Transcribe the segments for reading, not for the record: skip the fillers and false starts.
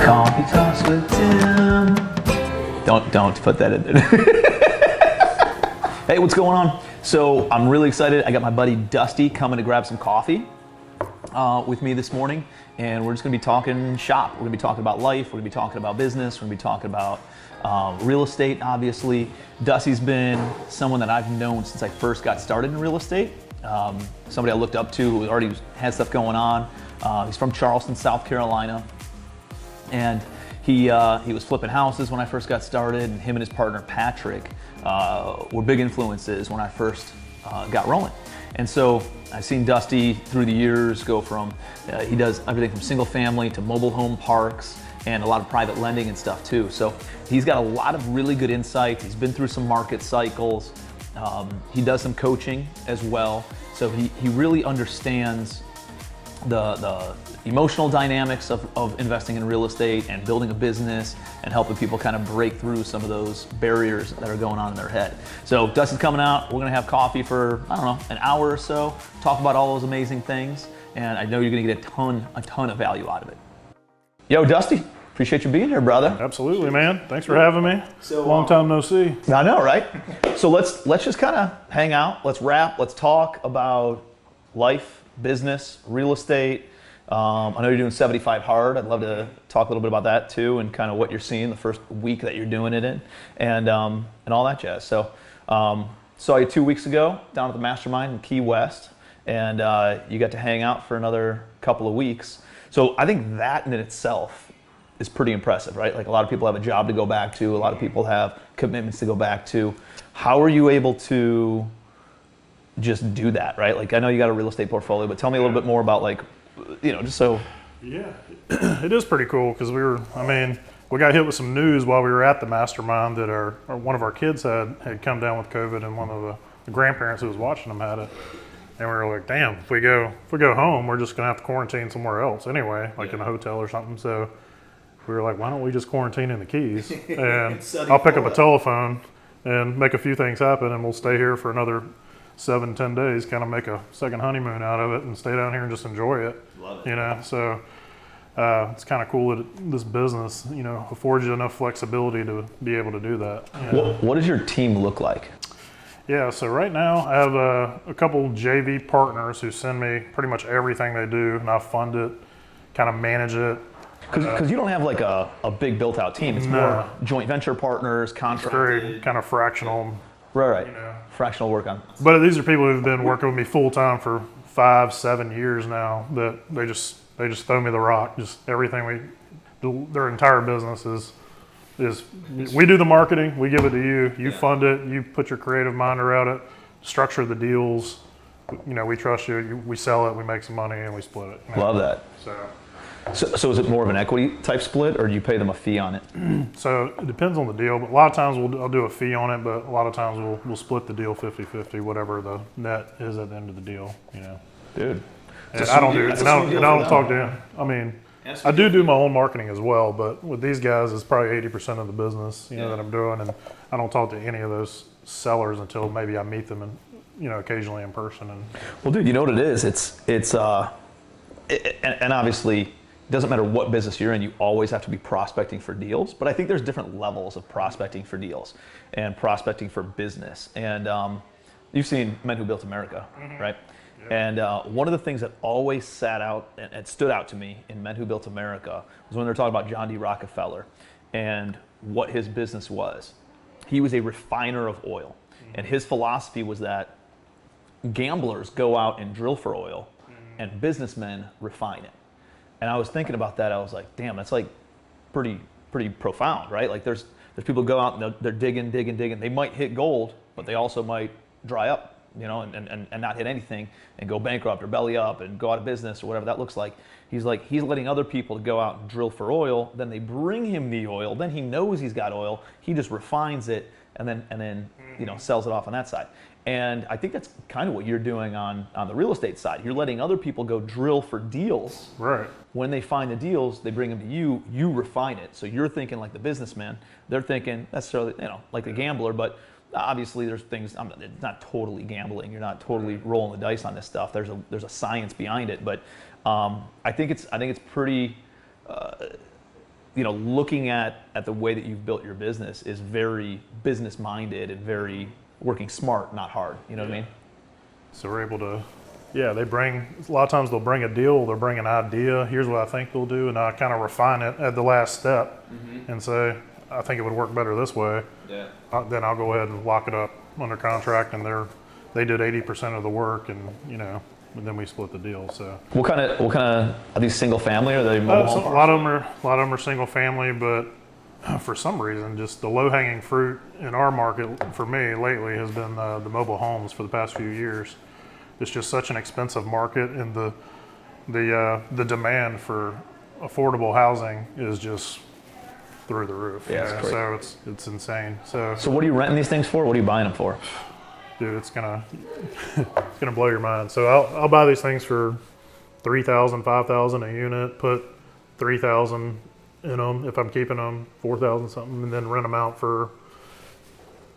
Coffee Talks with Tim. Don't put that in there. Hey, what's going on? So I'm really excited. I got my buddy Dusty coming to grab some coffee with me this morning, and we're just gonna be talking shop. We're gonna be talking about life. We're gonna be talking about business. We're gonna be talking about real estate, obviously. Dusty's been someone that I've known since I first got started in real estate. Somebody I looked up to who already had stuff going on. He's from Charleston, South Carolina. And he was flipping houses when I first got started, and him and his partner Patrick were big influences when I first got rolling. And so I've seen Dusty through the years go from, he does everything from single family to mobile home parks and a lot of private lending and stuff too. So he's got a lot of really good insights. He's been through some market cycles. He does some coaching as well. So he really understands the emotional dynamics of investing in real estate and building a business and helping people kind of break through some of those barriers that are going on in their head. So Dusty's coming out. We're gonna have coffee for, I don't know, an hour or so, talk about all those amazing things, and I know you're gonna get a ton of value out of it. Yo, Dusty, appreciate you being here, brother. Absolutely, man. Thanks for having me. Long time no see. I know, right? So let's just kind of hang out. Let's rap. Let's talk about life, business, real estate. I know you're doing 75 hard. I'd love to talk a little bit about that too, and kind of what you're seeing the first week that you're doing it in, and all that jazz. So saw you 2 weeks ago down at the Mastermind in Key West, and you got to hang out for another couple of weeks. So I think that in itself is pretty impressive, right? Like, a lot of people have a job to go back to. A lot of people have commitments to go back to. How are you able to just do that, right? Like, I know you got a real estate portfolio, but tell me a little bit more about, like, you know, just so. Yeah, it is pretty cool because we got hit with some news while we were at the Mastermind that one of our kids had come down with COVID, and one of the grandparents who was watching them had it. And we were like, damn, if we go home, we're just gonna have to quarantine somewhere else anyway, like in a hotel or something. So we were like, why don't we just quarantine in the Keys? And I'll pick up a telephone and make a few things happen, and we'll stay here for another 7-10 days, kind of make a second honeymoon out of it and stay down here and just enjoy it. Love it. You know, so it's kind of cool that this business, you know, affords you enough flexibility to be able to do that. You know? What does your team look like? Yeah, so right now I have a couple JV partners who send me pretty much everything they do, and I fund it, kind of manage it. Because you don't have like a big built out team. It's more joint venture partners, contracted. Very kind of fractional. Right. You know. Fractional work on. But these are people who've been working with me full time for 5-7 years now. That they just throw me the rock. Just everything their entire business is we do the marketing, we give it to you, you fund it, you put your creative mind around it, structure the deals. You know, we trust you. We sell it, we make some money, and we split it. You know? Love that. So is it more of an equity type split, or do you pay them a fee on it? So it depends on the deal, but a lot of times I'll do a fee on it, but a lot of times we'll split the deal 50-50, whatever the net is at the end of the deal, you know. Dude. And I don't talk to him. I mean, I do my own marketing as well, but with these guys, it's probably 80% of the business, you know, that I'm doing, and I don't talk to any of those sellers until maybe I meet them, and you know, occasionally in person. And well, dude, you know what it is? It's and obviously. It doesn't matter what business you're in, you always have to be prospecting for deals. But I think there's different levels of prospecting for deals and prospecting for business. And you've seen Men Who Built America, right? Yeah. And one of the things that always sat out and stood out to me in Men Who Built America was when they're talking about John D. Rockefeller and what his business was. He was a refiner of oil. And his philosophy was that gamblers go out and drill for oil and businessmen refine it. And I was thinking about that. I was like, damn, that's like pretty profound, right? Like there's people who go out and they're digging. They might hit gold, but they also might dry up, you know, and not hit anything and go bankrupt or belly up and go out of business or whatever that looks like. He's letting other people go out and drill for oil. Then they bring him the oil. Then he knows he's got oil. He just refines it and then you know, sells it off on that side. And I think that's kind of what you're doing on the real estate side. You're letting other people go drill for deals. Right. When they find the deals, they bring them to you. You refine it. So you're thinking like the businessman. They're thinking necessarily, you know, like the gambler. But obviously, there's things. It's not totally gambling. You're not totally rolling the dice on this stuff. There's a science behind it. But I think it's pretty. looking at the way that you've built your business is very business minded and very working smart, not hard. You know what I mean? So we're able to, they bring, a lot of times they'll bring a deal, they'll bring an idea, here's what I think they'll do, and I kind of refine it at the last step and say, I think it would work better this way. Yeah. Then I'll go ahead and lock it up under contract, and they did 80% of the work, and and then we split the deal. So What kind of are these single family or are they mobile home a lot of them are single family, but for some reason, just the low hanging fruit in our market for me lately has been the mobile homes for the past few years. It's just such an expensive market, and the demand for affordable housing is just through the roof. Yeah, it's so it's insane. So what are you renting these things for? What are you buying them for? dude, it's gonna blow your mind. So I'll buy these things for $3,000, $5,000 a unit. Put $3,000 in them if I'm keeping them, $4,000 something, and then rent them out for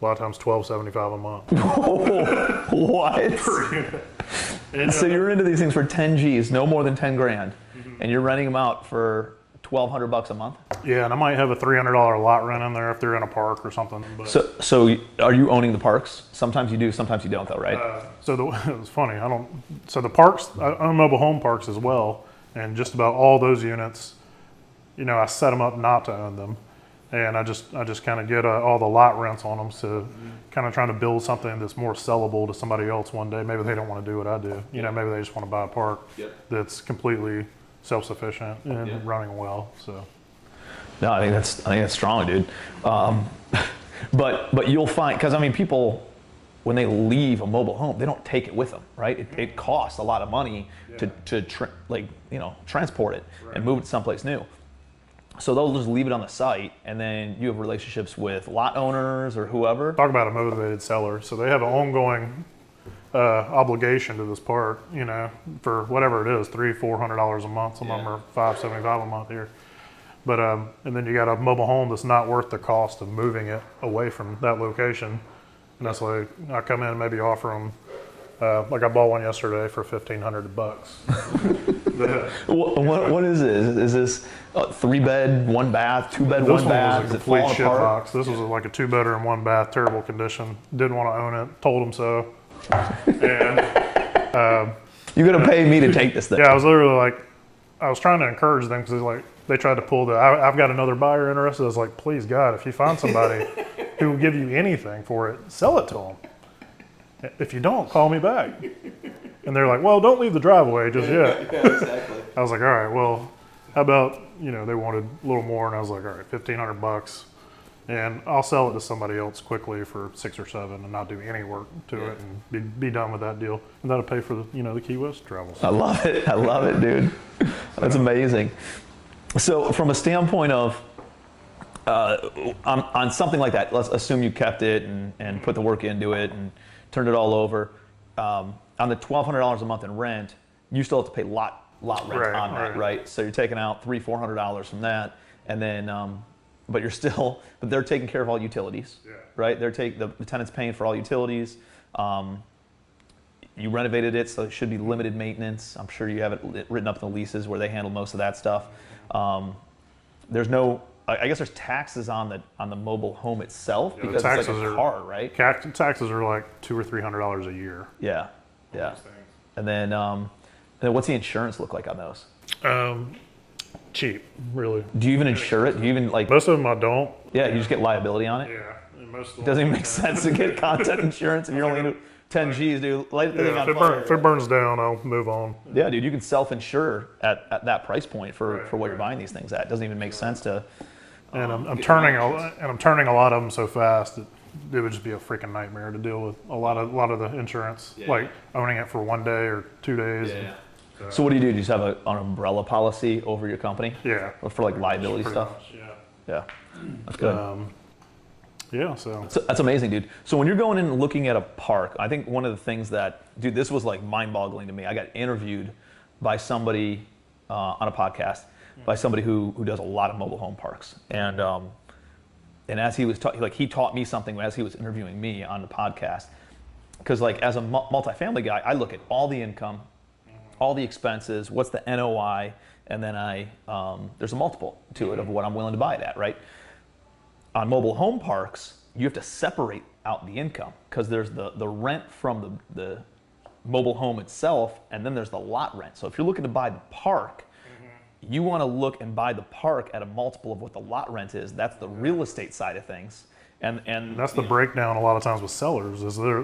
a lot of times $1,275 a month. What? And, So you're into these things for 10 G's, no more than 10 grand, and you're renting them out for $1,200 a month. yeah, and I might have a $300 lot rent in there if they're in a park or something. But, So are you owning the parks? Sometimes you do, sometimes you don't, though, right? it was funny. So the parks, I own mobile home parks as well, and just about all those units, I set them up not to own them, and I just kind of get all the lot rents on them, so kind of trying to build something that's more sellable to somebody else one day. Maybe they don't want to do what I do. Maybe they just want to buy a park that's completely self-sufficient and running well. So. No, I think that's strong, dude. But you'll find, because people, when they leave a mobile home, they don't take it with them, right? It costs a lot of money to transport it and move it to someplace new. So they'll just leave it on the site, and then you have relationships with lot owners or whoever. Talk about a motivated seller. So they have an ongoing obligation to this park, for whatever it is, $300-$400 a month. Some of them are $575 a month here. But and then you got a mobile home that's not worth the cost of moving it away from that location. And that's like I come in and maybe offer them. Like I bought one yesterday for $1,500. What is this? Is this a 3-bed, 1-bath, 2-bed, 1-bath? This one was a complete shit box. This was like a 2-bedroom, 1-bath, terrible condition. Didn't want to own it. Told them so. And you're gonna pay me to take this thing. Yeah, I was literally like, I was trying to encourage them because they tried to pull I've got another buyer interested. I was like, please God, if you find somebody who will give you anything for it, sell it to them. If you don't, call me back. And they're like, well, don't leave the driveway just yet. Yeah, exactly. I was like, all right, well, how about, they wanted a little more, and I was like, all right, $1,500, and I'll sell it to somebody else quickly for $6 or $7 and not do any work to it and be done with that deal. And that'll pay for the Key West travel. I love it, dude. That's amazing. So from a standpoint of, on something like that, let's assume you kept it and put the work into it and turned it all over. On the $1,200 a month in rent, you still have to pay lot rent on that, right? So you're taking out $300-$400 from that, and then, but they're taking care of all utilities, right? The tenant's paying for all utilities. You renovated it, so it should be limited maintenance. I'm sure you have it written up in the leases where they handle most of that stuff. I guess there's taxes on the mobile home itself because it's like a car, right? Taxes are like $200 or $300 a year. Yeah. And then what's the insurance look like on those? Cheap, really. Do you even insure it? Do you even Most of them I don't. Yeah, you just get liability on it? Yeah. And most of them, It doesn't even make sense to get content insurance if you're only 10 G's, dude. Light the thing on fire. If it burns down, I'll move on. Yeah, dude, you can self-insure at that price point for what you're buying these things at. It doesn't even make sense to. And I'm turning a lot of them so fast that it would just be a freaking nightmare to deal with a lot of the insurance, like owning it for 1 day or 2 days. Yeah. So what do? Do you just have an umbrella policy over your company? Yeah. Or for like liability stuff? Much, Yeah. That's good. So That's amazing, dude. So when you're going in and looking at a park, I think one of the things dude, this was like mind-boggling to me. I got interviewed by somebody on a podcast by somebody who does a lot of mobile home parks, and as he was he taught me something as he was interviewing me on the podcast, because as a multifamily guy, I look at all the income, all the expenses, what's the NOI, and then there's a multiple to it of what I'm willing to buy it at, right? On mobile home parks, you have to separate out the income because there's the rent from the mobile home itself, and then there's the lot rent. So if you're looking to buy the park, you want to look and buy the park at a multiple of what the lot rent is. That's the real estate side of things. And that's the breakdown a lot of times with sellers is they're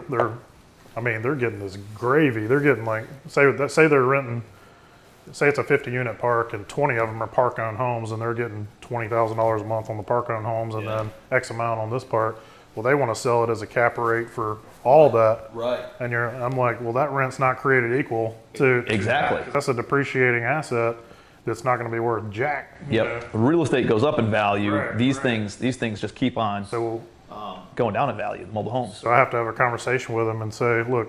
getting this gravy. They're getting like, say they're renting, say it's a 50 unit park and 20 of them are park owned homes and they're getting $20,000 a month on the park owned homes and then X amount on this part. Well, they want to sell it as a cap rate for all that. Right. And I'm like, well, that rent's not created equal to. Exactly. That's a depreciating asset that's not going to be worth jack. Yep. Real estate goes up in value. These things just keep on going down in value. The mobile homes. So I have to have a conversation with them and say, look,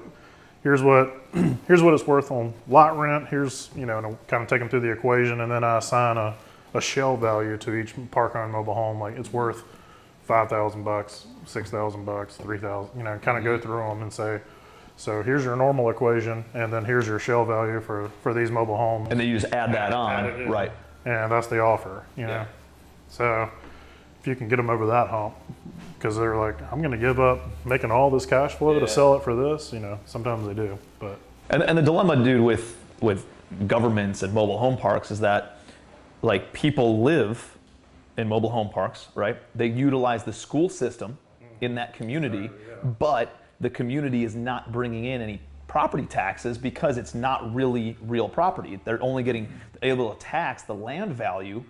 here's what it's worth on lot rent. Here's and I'll kind of take them through the equation, and then I assign a shell value to each park-owned mobile home. Like it's worth $5,000, $6,000, $3,000. Kind of go through them and say, so here's your normal equation, and then here's your shell value for these mobile homes. And then you just add that on, right? And that's the offer, know. So if you can get them over that hump, because they're like, I'm going to give up making all this cash flow to sell it for this. Sometimes they do, but. And the dilemma, dude, with governments and mobile home parks is that, like, people live in mobile home parks, right? They utilize the school system in that community, but the community is not bringing in any property taxes because it's not really real property. They're only able to tax the land value,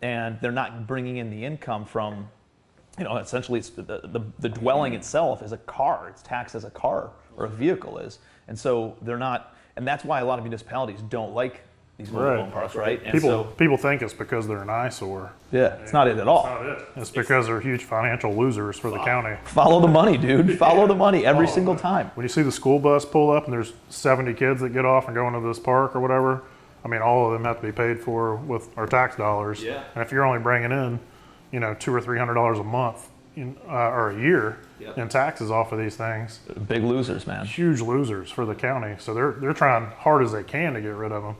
and they're not bringing in the income from, essentially it's the dwelling itself is a car. It's taxed as a car or a vehicle is. And so they're not, and that's why a lot of municipalities don't like these mobile home parks, right? And people think it's because they're an eyesore. Yeah, it's not it at all. It's not it. It's because they're huge financial losers for the county. Follow the money, dude. Follow the money every single time. When you see the school bus pull up and there's 70 kids that get off and go into this park or whatever, all of them have to be paid for with our tax dollars. Yeah. And if you're only bringing in, $200 or $300 a month or a year in taxes off of these things, big losers, man. Huge losers for the county. So they're trying hard as they can to get rid of them.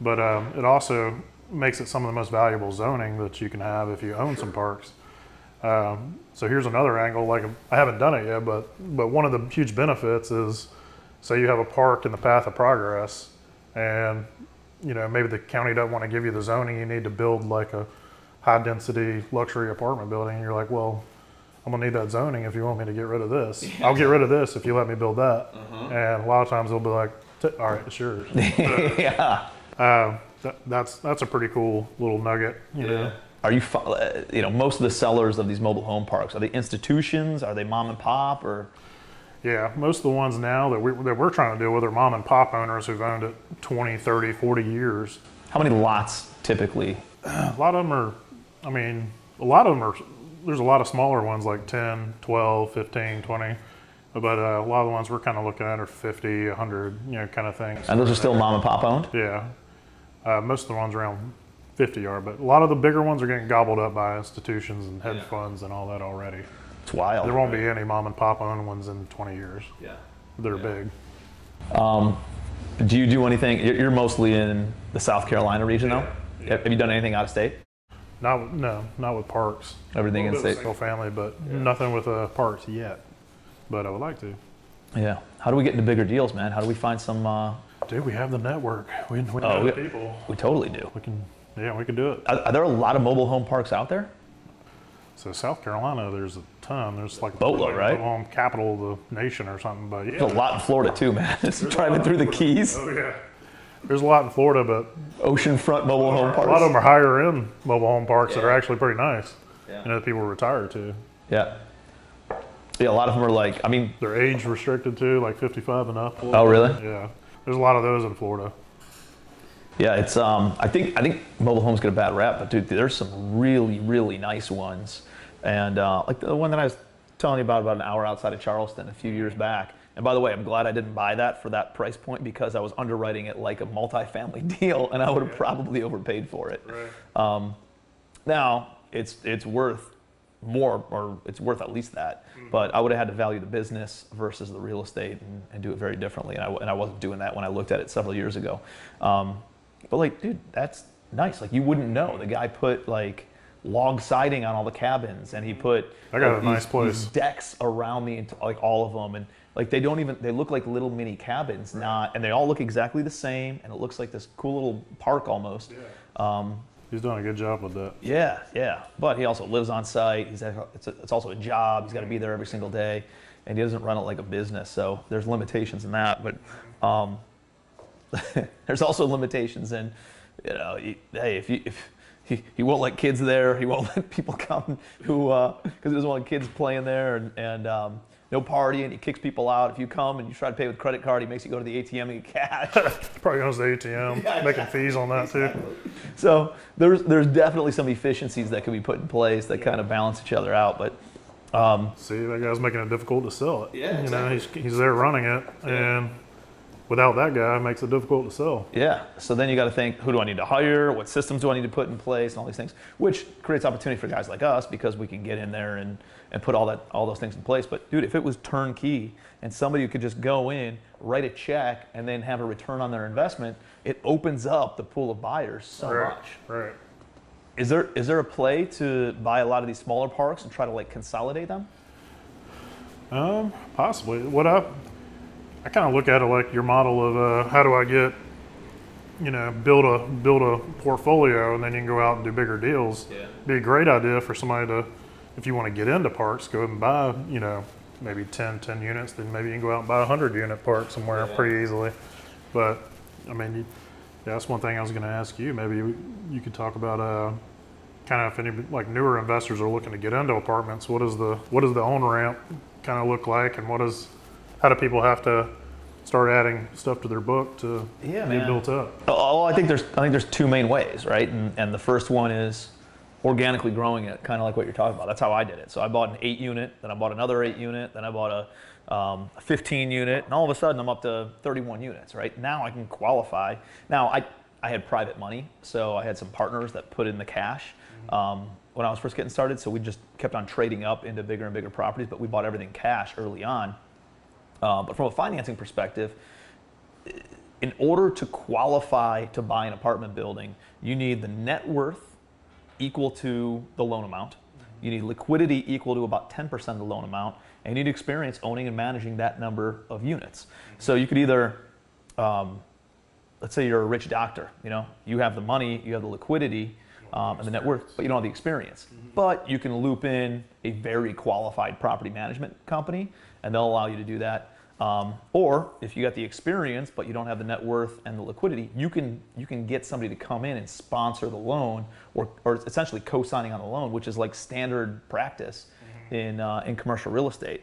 But it also makes it some of the most valuable zoning that you can have if you own some parks. So here's another angle. Like I haven't done it yet, but one of the huge benefits is, say you have a park in the path of progress, and maybe the county doesn't want to give you the zoning. You need to build like a high-density luxury apartment building, and you're like, well, I'm gonna need that zoning if you want me to get rid of this. I'll get rid of this if you let me build that. And a lot of times they'll be like, all right, it's yours. Yeah. That's a pretty cool little nugget, you know. Are you, most of the sellers of these mobile home parks, are they institutions? Are they mom and pop or? Yeah, most of the ones now that we're trying to deal with are mom and pop owners who've owned it 20, 30, 40 years. How many lots typically? A lot of them are, there's a lot of smaller ones like 10, 12, 15, 20. But a lot of the ones we're kind of looking at are 50, 100, kind of things. And those are still mom and pop owned? Yeah. Most of the ones around 50 are, but a lot of the bigger ones are getting gobbled up by institutions and hedge funds and all that already. It's wild. There won't be any mom and pop owned ones in 20 years. Yeah. They're big. Do you do anything? You're mostly in the South Carolina region though? Yeah. Have you done anything out of state? Not with parks. Everything in state? Single family, but nothing with parks yet. But I would like to. Yeah. How do we get into bigger deals, man? How do we find some? Dude, we have the network. We know the people. We totally do. We can do it. Are there a lot of mobile home parks out there? So South Carolina, there's a ton. There's like boatload, right? Mobile home capital of the nation or something. But There's a lot in Florida too, man. Just driving through the Keys. Oh yeah. There's a lot in Florida, but oceanfront mobile home parks. A lot of them are higher end mobile home parks that are actually pretty nice. Yeah. That people retire to. Yeah. Yeah, a lot of them are like, they're age restricted too, like 55 and up. Oh, really? Yeah. There's a lot of those in Florida. Yeah, it's I think mobile homes get a bad rap, but dude, there's some really, really nice ones. And like the one that I was telling you about an hour outside of Charleston a few years back. And by the way, I'm glad I didn't buy that for that price point because I was underwriting it like a multifamily deal, and I would have probably overpaid for it. Right. Now it's worth more, or it's worth at least that. But I would have had to value the business versus the real estate and do it very differently. And I wasn't doing that when I looked at it several years ago. But like, dude, that's nice. Like you wouldn't know. The guy put like log siding on all the cabins, and he put I got like, a nice place. these decks around like all of them, and like they look like little mini cabins, and they all look exactly the same, and it looks like this cool little park almost. Yeah. He's done a good job with that. Yeah. But he also lives on site. It's also a job. He's got to be there every single day, and he doesn't run it like a business. So there's limitations in that, but there's also limitations in, hey, if he won't let kids there, he won't let people come who because he doesn't want kids playing there, and no partying. He kicks people out. If you come and you try to pay with credit card, he makes you go to the ATM and get cash. Probably goes to the ATM, making fees on that too. So there's definitely some efficiencies that can be put in place that kind of balance each other out. But see, that guy's making it difficult to sell it. Yeah, exactly. He's there running it, and without that guy, it makes it difficult to sell. Yeah. So then you got to think, who do I need to hire? What systems do I need to put in place? And all these things, which creates opportunity for guys like us because we can get in there and put all those things in place. But dude, if it was turnkey and somebody who could just go in, write a check, and then have a return on their investment, it opens up the pool of buyers so much. Right. Is there a play to buy a lot of these smaller parks and try to like consolidate them? Possibly. What I kind of look at it like your model of how do I get, build a portfolio, and then you can go out and do bigger deals. Yeah. Be a great idea for somebody to, if you want to get into parks, go and buy, maybe 10 units, then maybe you can go out and buy a 100-unit park somewhere pretty easily. But I mean, that's one thing I was going to ask you. Maybe you could talk about kind of if any like newer investors are looking to get into apartments, what does the on ramp kind of look like, and how do people have to start adding stuff to their book to get built up? Oh, I think there's two main ways, right? And the first one is organically growing it, kind of like what you're talking about. That's how I did it. So I bought an 8-unit, then I bought another 8-unit, then I bought a 15-unit, and all of a sudden I'm up to 31 units, right? Now I can qualify. Now I had private money, so I had some partners that put in the cash when I was first getting started. So we just kept on trading up into bigger and bigger properties, but we bought everything cash early on. But from a financing perspective, in order to qualify to buy an apartment building, you need the net worth equal to the loan amount. You need liquidity equal to about 10% of the loan amount, and you need experience owning and managing that number of units. So you could either, let's say you're a rich doctor, you have the money, you have the liquidity, and the net worth, but you don't have the experience. But you can loop in a very qualified property management company, and they'll allow you to do that. Or if you got the experience, but you don't have the net worth and the liquidity, you can get somebody to come in and sponsor the loan, or essentially co-signing on the loan, which is like standard practice in commercial real estate.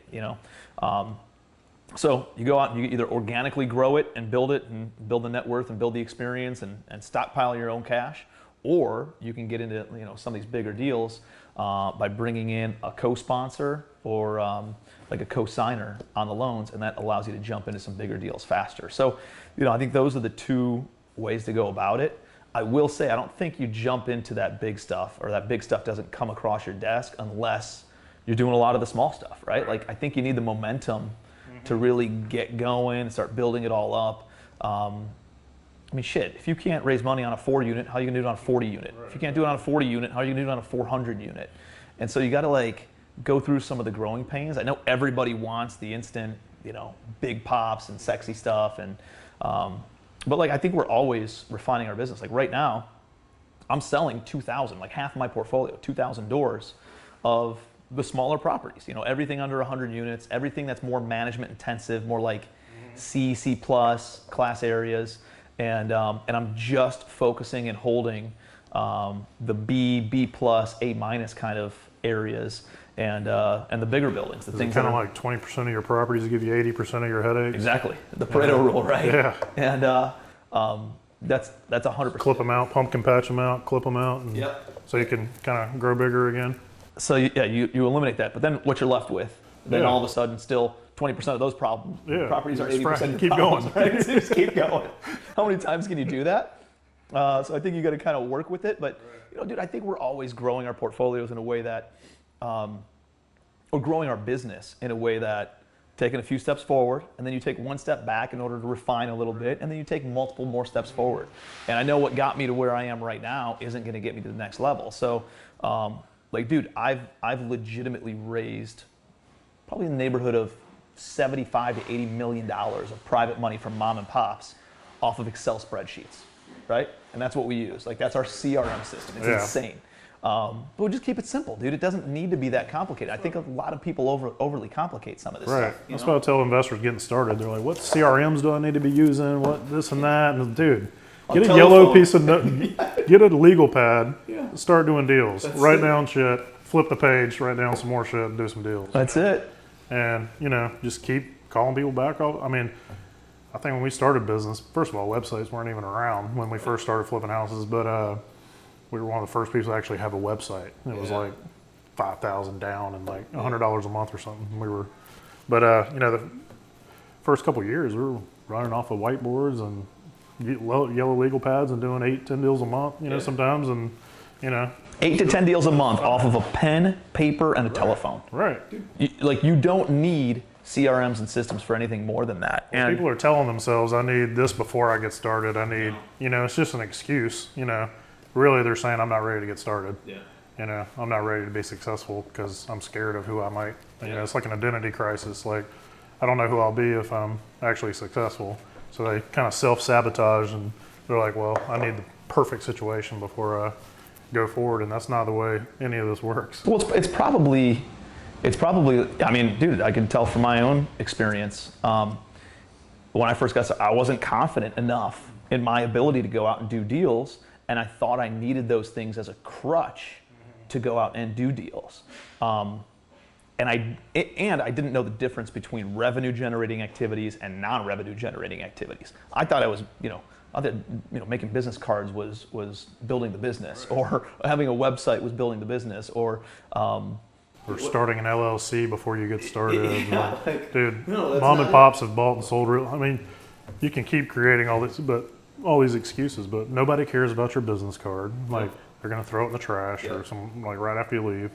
So you go out and you either organically grow it and build the net worth and build the experience and stockpile your own cash, or you can get into some of these bigger deals by bringing in a co-sponsor or like a co-signer on the loans, and that allows you to jump into some bigger deals faster. So, I think those are the two ways to go about it. I will say I don't think you jump into that big stuff, or that big stuff doesn't come across your desk unless you're doing a lot of the small stuff, right? Like I think you need the momentum to really get going and start building it all up. I mean, shit, if you can't raise money on a 4-unit, how are you gonna do it on a 40-unit? Right. If you can't do it on a 40-unit, how are you gonna do it on a 400-unit? And so you gotta go through some of the growing pains. I know everybody wants the instant, big pops and sexy stuff, but I think we're always refining our business. Like right now, I'm selling 2,000, like half of my portfolio, 2,000 doors of the smaller properties. Everything under 100 units, everything that's more management intensive, more like C plus class areas. And I'm just focusing and holding the B plus, A minus kind of areas, and the bigger buildings. The things kind of like 20% of your properties give you 80% of your headaches. Exactly, the Pareto rule, right? Yeah. And that's 100%. Clip them out, pumpkin patch them out, clip them out, and so you can kind of grow bigger again. So you eliminate that, but then what you're left with, then all of a sudden still 20% of those properties are 80% of your problems, right? Just keep going. How many times can you do that? So I think you got to kind of work with it. But dude, I think we're always growing our portfolios in a way that, or growing our business in a way that taking a few steps forward, and then you take one step back in order to refine a little bit, and then you take multiple more steps forward. And I know what got me to where I am right now isn't going to get me to the next level. So, like, dude, I've legitimately raised probably in the neighborhood of 75 to 80 million dollars of private money from mom and pops off of Excel spreadsheets, right? And that's what we use. Like, that's our CRM system. It's insane. But we'll just keep it simple, dude. It doesn't need to be that complicated. I think a lot of people overly complicate some of this stuff. That's what I tell investors getting started. They're like, what CRMs do I need to be using? What this and that? And dude, get a yellow piece of get a legal pad, start doing deals. Write down shit, flip the page, write down some more shit, and do some deals. That's it. And, just keep calling people back. I mean, I think when we started business, first of all, websites weren't even around when we first started flipping houses, but we were one of the first people to actually have a website. It was like 5,000 down and like $100 a month or something. The first couple of years, we were running off of whiteboards and yellow legal pads and doing 8-10 deals a month, sometimes, and 8 to 10 deals a month off of a pen, paper, and a telephone. Right. You don't need CRMs and systems for anything more than that. And people are telling themselves, I need this before I get started. I need, it's just an excuse, Really, they're saying I'm not ready to get started. Yeah. I'm not ready to be successful because I'm scared of who I might. It's like an identity crisis. Like, I don't know who I'll be if I'm actually successful. So they kind of self-sabotage, and they're like, well, I need the perfect situation before I go forward, and that's not the way any of this works. Well, it's probably. I mean, dude, I can tell from my own experience. When I first got started, I wasn't confident enough in my ability to go out and do deals. And I thought I needed those things as a crutch to go out and do deals. And I didn't know the difference between revenue generating activities and non-revenue generating activities. I thought I was, making business cards was building the business, or having a website was building the business, or starting an LLC before you get started. Dude, mom and pops have bought and sold real. I mean, you can keep creating all these excuses, but nobody cares about your business card. Like, they're gonna throw it in the trash or some, like, right after you leave.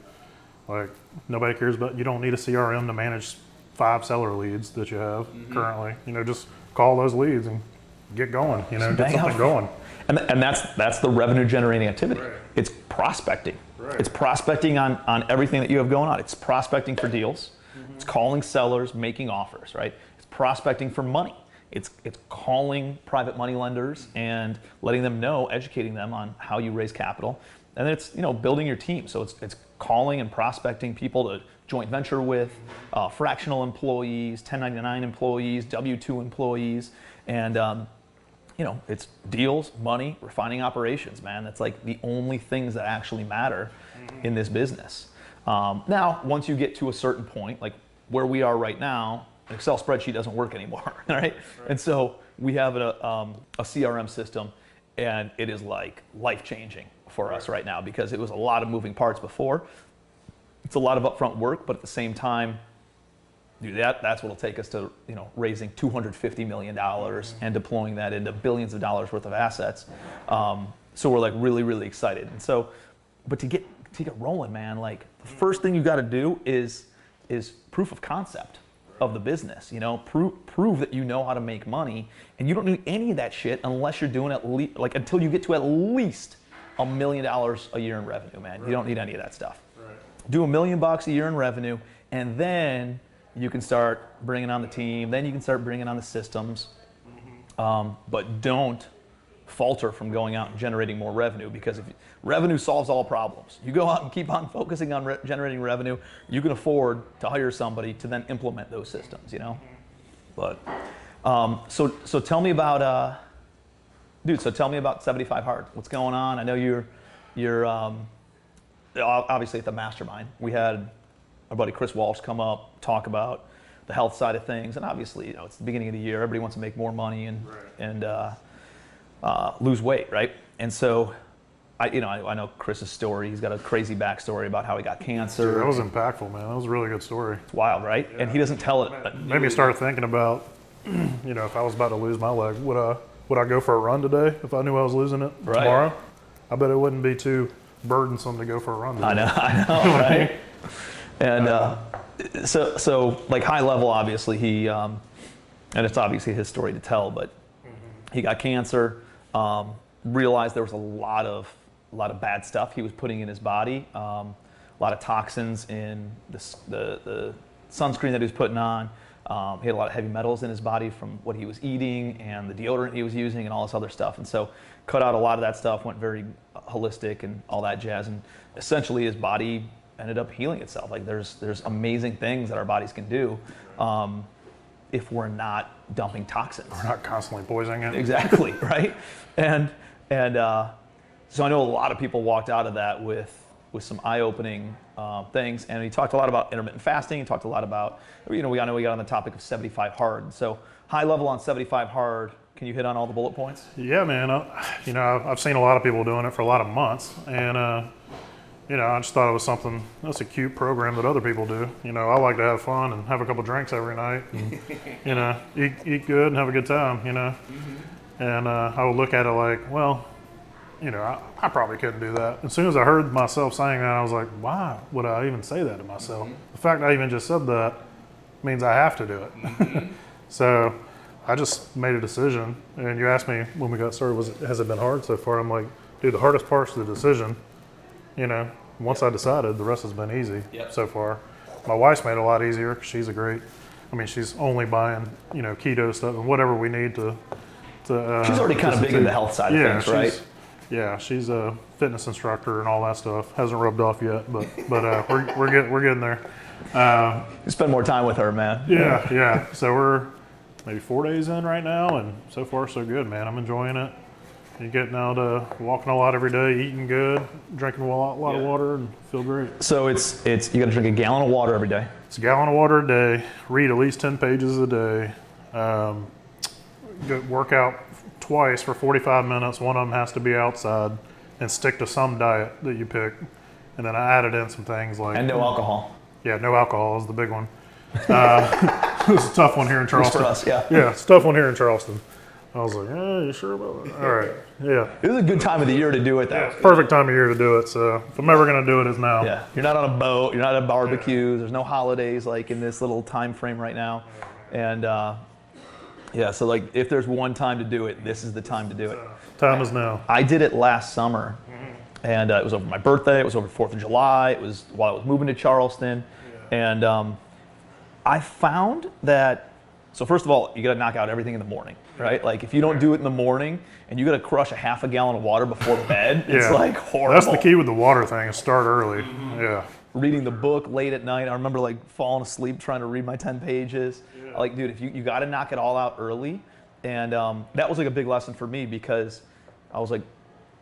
Like, nobody cares about. You don't need a CRM to manage 5 seller leads that you have currently. Just call those leads and get going. Get something going. And that's the revenue generating activity. Right. It's prospecting. Right. It's prospecting on everything that you have going on. It's prospecting for deals. It's calling sellers, making offers. Right. It's prospecting for money. It's calling private money lenders and letting them know, educating them on how you raise capital. And then it's building your team. So it's calling and prospecting people to joint venture with, fractional employees, 1099 employees, W-2 employees, and it's deals, money, refining operations, man. That's like the only things that actually matter in this business. Now, once you get to a certain point, like where we are right now, an Excel spreadsheet doesn't work anymore, right? And so we have a CRM system, and it is like life-changing for us right now, because it was a lot of moving parts before. It's a lot of upfront work, but at the same time, dude, that's what'll take us to raising $250 million and deploying that into billions of dollars worth of assets. So we're like really, really excited. And so, but to get rolling, man, like the first thing you got to do is proof of concept of the business. Prove that you know how to make money, and you don't need any of that shit unless you're doing until you get to at least $1 million a year in revenue, man. Right. You don't need any of that stuff. Right. Do $1 million a year in revenue, and then you can start bringing on the team. Then you can start bringing on the systems. But don't falter from going out and generating more revenue, because if revenue solves all problems, you go out and keep on focusing on generating revenue, you can afford to hire somebody to then implement those systems, But so tell me about So tell me about 75 Hard. What's going on? I know you're obviously at the mastermind. We had our buddy Chris Walsh come up, talk about the health side of things, and obviously it's the beginning of the year. Everybody wants to make more money and lose weight, right? And so I know Chris's story. He's got a crazy backstory about how he got cancer. Dude, that was impactful, man. That was a really good story. It's wild, right? Yeah. And he doesn't tell it. Made me start thinking about, if I was about to lose my leg, would I go for a run today if I knew I was losing it tomorrow? I bet it wouldn't be too burdensome to go for a run today. I know, right? And So like high level, obviously and it's obviously his story to tell, but he got cancer, realized there was a lot of bad stuff he was putting in his body, a lot of toxins in the sunscreen that he was putting on. He had a lot of heavy metals in his body from what he was eating and the deodorant he was using and all this other stuff. And so cut out a lot of that stuff, went very holistic and all that jazz. And essentially his body ended up healing itself. Like there's amazing things that our bodies can do if we're not dumping toxins. We're not constantly poisoning it. Exactly, right? And so I know a lot of people walked out of that with some eye-opening things. And he talked a lot about intermittent fasting. He talked a lot about, we got on the topic of 75 hard. So high level on 75 hard, can you hit on all the bullet points? Yeah, man. I've seen a lot of people doing it for a lot of months, and I just thought it was something that's a cute program that other people do. I like to have fun and have a couple drinks every night, and eat good and have a good time. And I would look at it like, well, I probably couldn't do that. As soon as I heard myself saying that, I was like, why would I even say that to myself? The fact I even just said that means I have to do it. So I just made a decision. And you asked me when we got started, has it been hard so far? I'm like, dude, the hardest part's the decision. Once I decided, the rest has been easy so far. My wife's made it a lot easier because she's only buying, keto stuff and whatever we need to she's already kind of big in the health side of things, right? Yeah, she's a fitness instructor and all that stuff. Hasn't rubbed off yet, but we're getting there. You spend more time with her, man. Yeah. So we're maybe 4 days in right now, and so far so good, man. I'm enjoying it. You're getting out, walking a lot every day, eating good, drinking a lot of water, and feel great. So it's you got to drink a gallon of water every day. It's a gallon of water a day. Read at least 10 pages a day. Work out twice for 45 minutes. One of them has to be outside, and stick to some diet that you pick. And then I added in some things like... And no alcohol. Yeah, no alcohol is the big one. It's a tough one here in Charleston. For us, yeah. Yeah, it's a tough one here in Charleston. I was like, you sure about that? All right, yeah. It was a good time of the year to do it, though. Yeah, it's perfect time of year to do it, so if I'm ever going to do it, it's now. Yeah, you're not on a boat, you're not at barbecues, there's no holidays like in this little time frame right now. And so like if there's one time to do it, this is the time to do it. Time is now. I did it last summer, and it was over my birthday, it was over 4th of July, it was while I was moving to Charleston, and I found that, so first of all, you got to knock out everything in the morning, right? Like if you don't do it in the morning and you got to crush a half a gallon of water before bed, it's like horrible. That's the key with the water thing, is start early. Yeah. Reading the book late at night. I remember like falling asleep trying to read my 10 pages. Like, dude, if you got to knock it all out early. And that was like a big lesson for me, because I was like,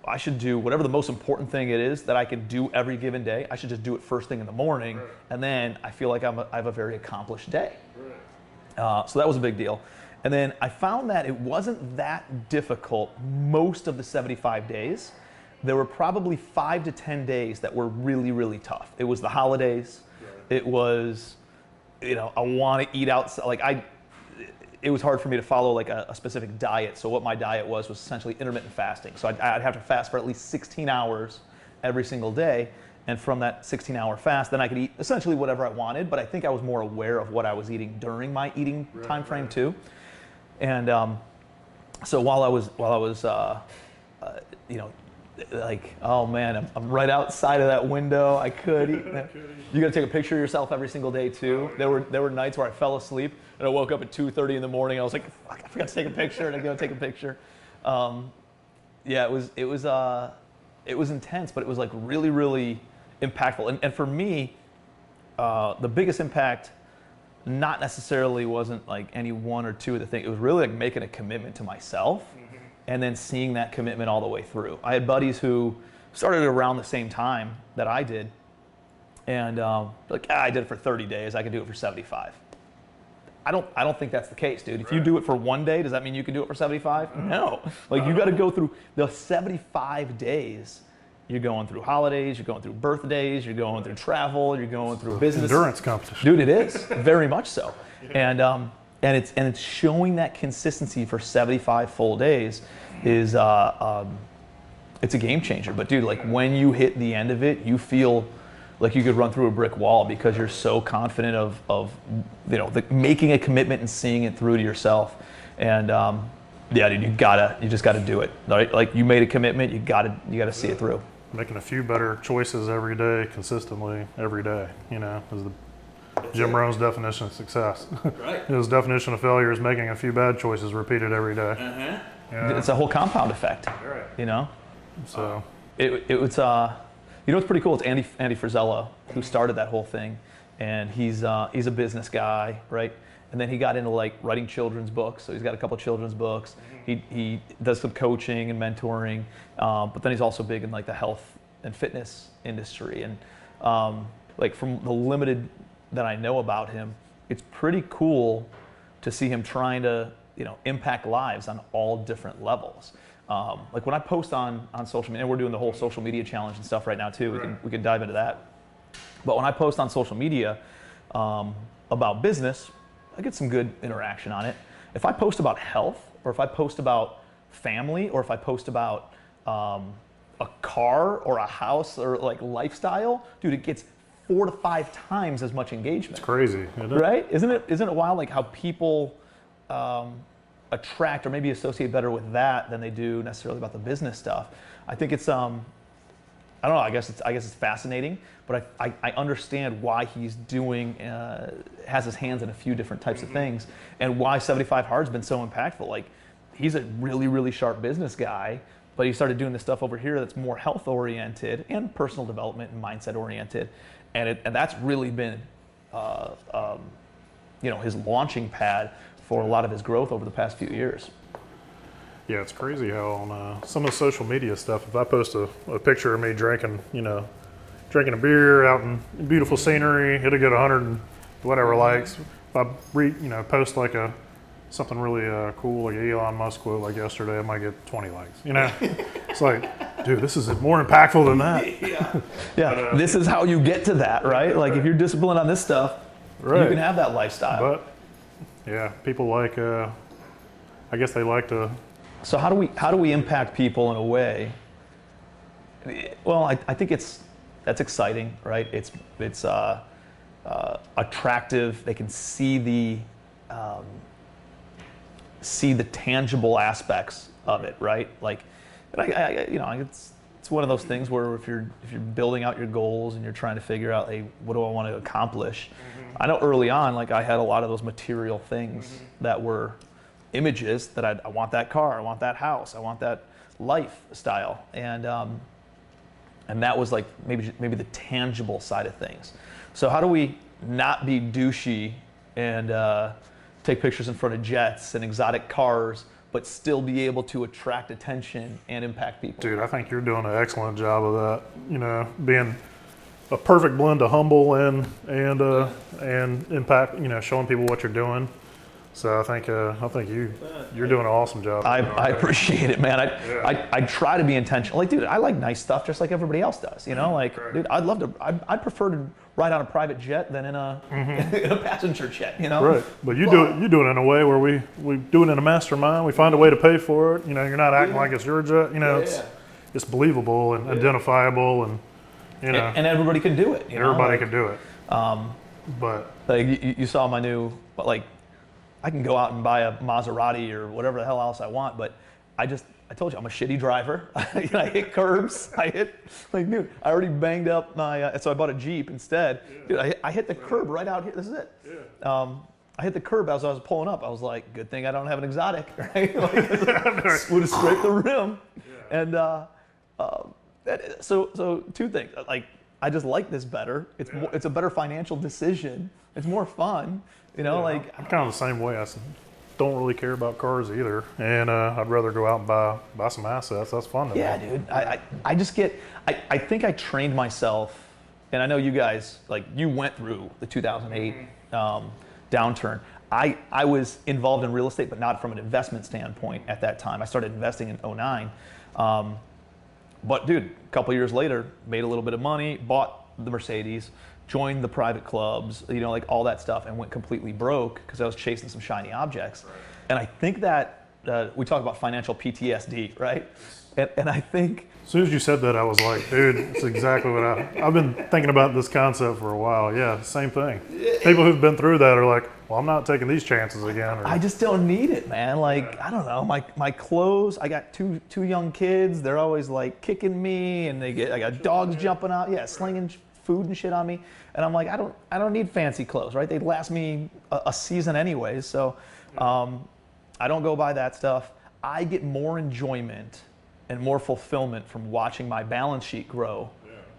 I should do whatever the most important thing it is that I can do every given day. I should just do it first thing in the morning. Right. And then I feel like I have a very accomplished day. Right. So that was a big deal. And then I found that it wasn't that difficult most of the 75 days. There were probably 5 to 10 days that were really, really tough. It was the holidays. Right. It was, I want to eat outside. It was hard for me to follow like a specific diet. So what my diet was essentially intermittent fasting. So I'd have to fast for at least 16 hours every single day. And from that 16-hour fast, then I could eat essentially whatever I wanted. But I think I was more aware of what I was eating during my eating time frame too. And so while I was like, oh man, I'm right outside of that window. I could eat. You got to take a picture of yourself every single day too. There were nights where I fell asleep and I woke up at 2:30 in the morning. I was like, fuck, I forgot to take a picture, and I go take a picture. It was intense, but it was like really, really impactful. And for me, the biggest impact not necessarily wasn't like any one or two of the things. It was really like making a commitment to myself. And then seeing that commitment all the way through. I had buddies who started around the same time that I did, and I did it for 30 days. I can do it for 75. I don't think that's the case, dude. If you do it for one day, does that mean you can do it for 75? No. Like you got to go through the 75 days. You're going through holidays. You're going through birthdays. You're going through travel. You're going through business. Endurance competition. Dude, it is very much so. And it's showing that consistency for 75 full days is it's a game changer. But dude, like when you hit the end of it, you feel like you could run through a brick wall because you're so confident of making a commitment and seeing it through to yourself. And yeah, dude, you just gotta do it, right? Like you made a commitment, you gotta see it through. Making a few better choices every day, consistently every day, is Jim Rohn's definition of success. Right. His definition of failure is making a few bad choices repeated every day. Yeah. It's a whole compound effect, Right. So it's what's pretty cool? It's Andy Frisella who started that whole thing, and he's a business guy, right? And then he got into like writing children's books, so he's got a couple children's books. He does some coaching and mentoring, but then he's also big in like the health and fitness industry. And like from the limited that I know about him, it's pretty cool to see him trying to impact lives on all different levels. Like when I post on social media, and we're doing the whole social media challenge and stuff right now too. We can dive into that. But when I post on social media about business, I get some good interaction on it. If I post about health, or if I post about family, or if I post about a car or a house or like lifestyle, dude, it gets 4 to 5 times as much engagement. it's crazy, isn't it? Right? Isn't it wild like how people attract or maybe associate better with that than they do necessarily about the business stuff? I think it's I don't know. I guess it's fascinating, but I understand why he's doing has his hands in a few different types of things, and why 75 Hard's been so impactful. Like he's a really, really sharp business guy, but he started doing this stuff over here that's more health oriented and personal development and mindset oriented, and that's really been his launching pad for a lot of his growth over the past few years. Yeah, it's crazy how on some of the social media stuff, if I post a picture of me drinking a beer out in beautiful scenery, it'll get 100 and whatever likes. If I post like something really cool, like Elon Musk quote like yesterday, I might get 20 likes. It's like, dude, this is more impactful than that. Yeah, this is how you get to that, right? Like if you're disciplined on this stuff, you can have that lifestyle. But yeah, people like, I guess they like to. So how do we impact people in a way? Well, I think that's exciting, right? It's attractive. They can see the tangible aspects of it, right? Like, it's one of those things where if you're building out your goals and you're trying to figure out, hey, what do I want to accomplish? I know early on, like I had a lot of those material things that were images that I want that car, I want that house, I want that lifestyle, and that was like maybe the tangible side of things. So how do we not be douchey and take pictures in front of jets and exotic cars, but still be able to attract attention and impact people? Dude, I think you're doing an excellent job of that. Being a perfect blend of humble and impact. Showing people what you're doing. So I think you're doing an awesome job. I appreciate it, man. I try to be intentional. Like, dude, I like nice stuff just like everybody else does. Dude, I'd prefer to ride on a private jet than in a in a passenger jet. Right, but you do it in a way where we do it in a mastermind. We find a way to pay for it. You're not acting like it's your jet. It's believable and identifiable, and and everybody can do it. Everybody can do it. But like you saw my new, but like. I can go out and buy a Maserati or whatever the hell else I want, but I told you, I'm a shitty driver. I hit curbs. I already banged up my, so I bought a Jeep instead. Dude, I hit the curb right out here. This is it. I hit the curb as I was pulling up. I was like, good thing I don't have an exotic, right? Would have scraped the rim. And so 2 things. Like, I just like this better. It's a better financial decision. It's more fun. I'm kind of the same way. I don't really care about cars either, and I'd rather go out and buy some assets. That's fun to me. Yeah, dude. I think I trained myself, and I know you guys, like, you went through the 2008 downturn. I was involved in real estate, but not from an investment standpoint at that time. I started investing in 2009. But dude, a couple years later, made a little bit of money, bought the Mercedes, joined the private clubs, like all that stuff, and went completely broke because I was chasing some shiny objects. Right. And I think that we talk about financial PTSD, right? And I think As soon as you said that, I was like, dude, it's exactly what I've been thinking about this concept for a while. Yeah, same thing. People who've been through that are like, well, I'm not taking these chances again. Or, I just don't need it, man. Like, I don't know, my clothes, I got two young kids. They're always like kicking me, and I got dogs jumping out, slinging food and shit on me. And I'm like, I don't need fancy clothes, right? They'd last me a season anyways. So I don't go buy that stuff. I get more enjoyment and more fulfillment from watching my balance sheet grow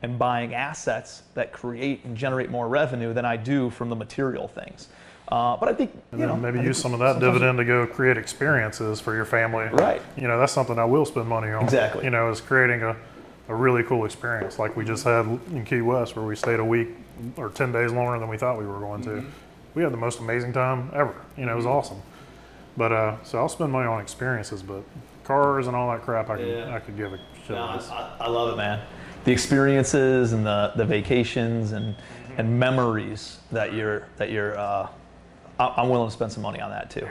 and buying assets that create and generate more revenue than I do from the material things. But I think, maybe use some of that dividend to go create experiences for your family. Right. That's something I will spend money on. Exactly. Is creating a really cool experience like we just had in Key West, where we stayed a week or 10 days longer than we thought we were going to. We had the most amazing time ever. It was awesome. But so I'll spend money on experiences, but cars and all that crap, I could give a shit. I love it, man. The experiences and the vacations and memories that you're I'm willing to spend some money on that too.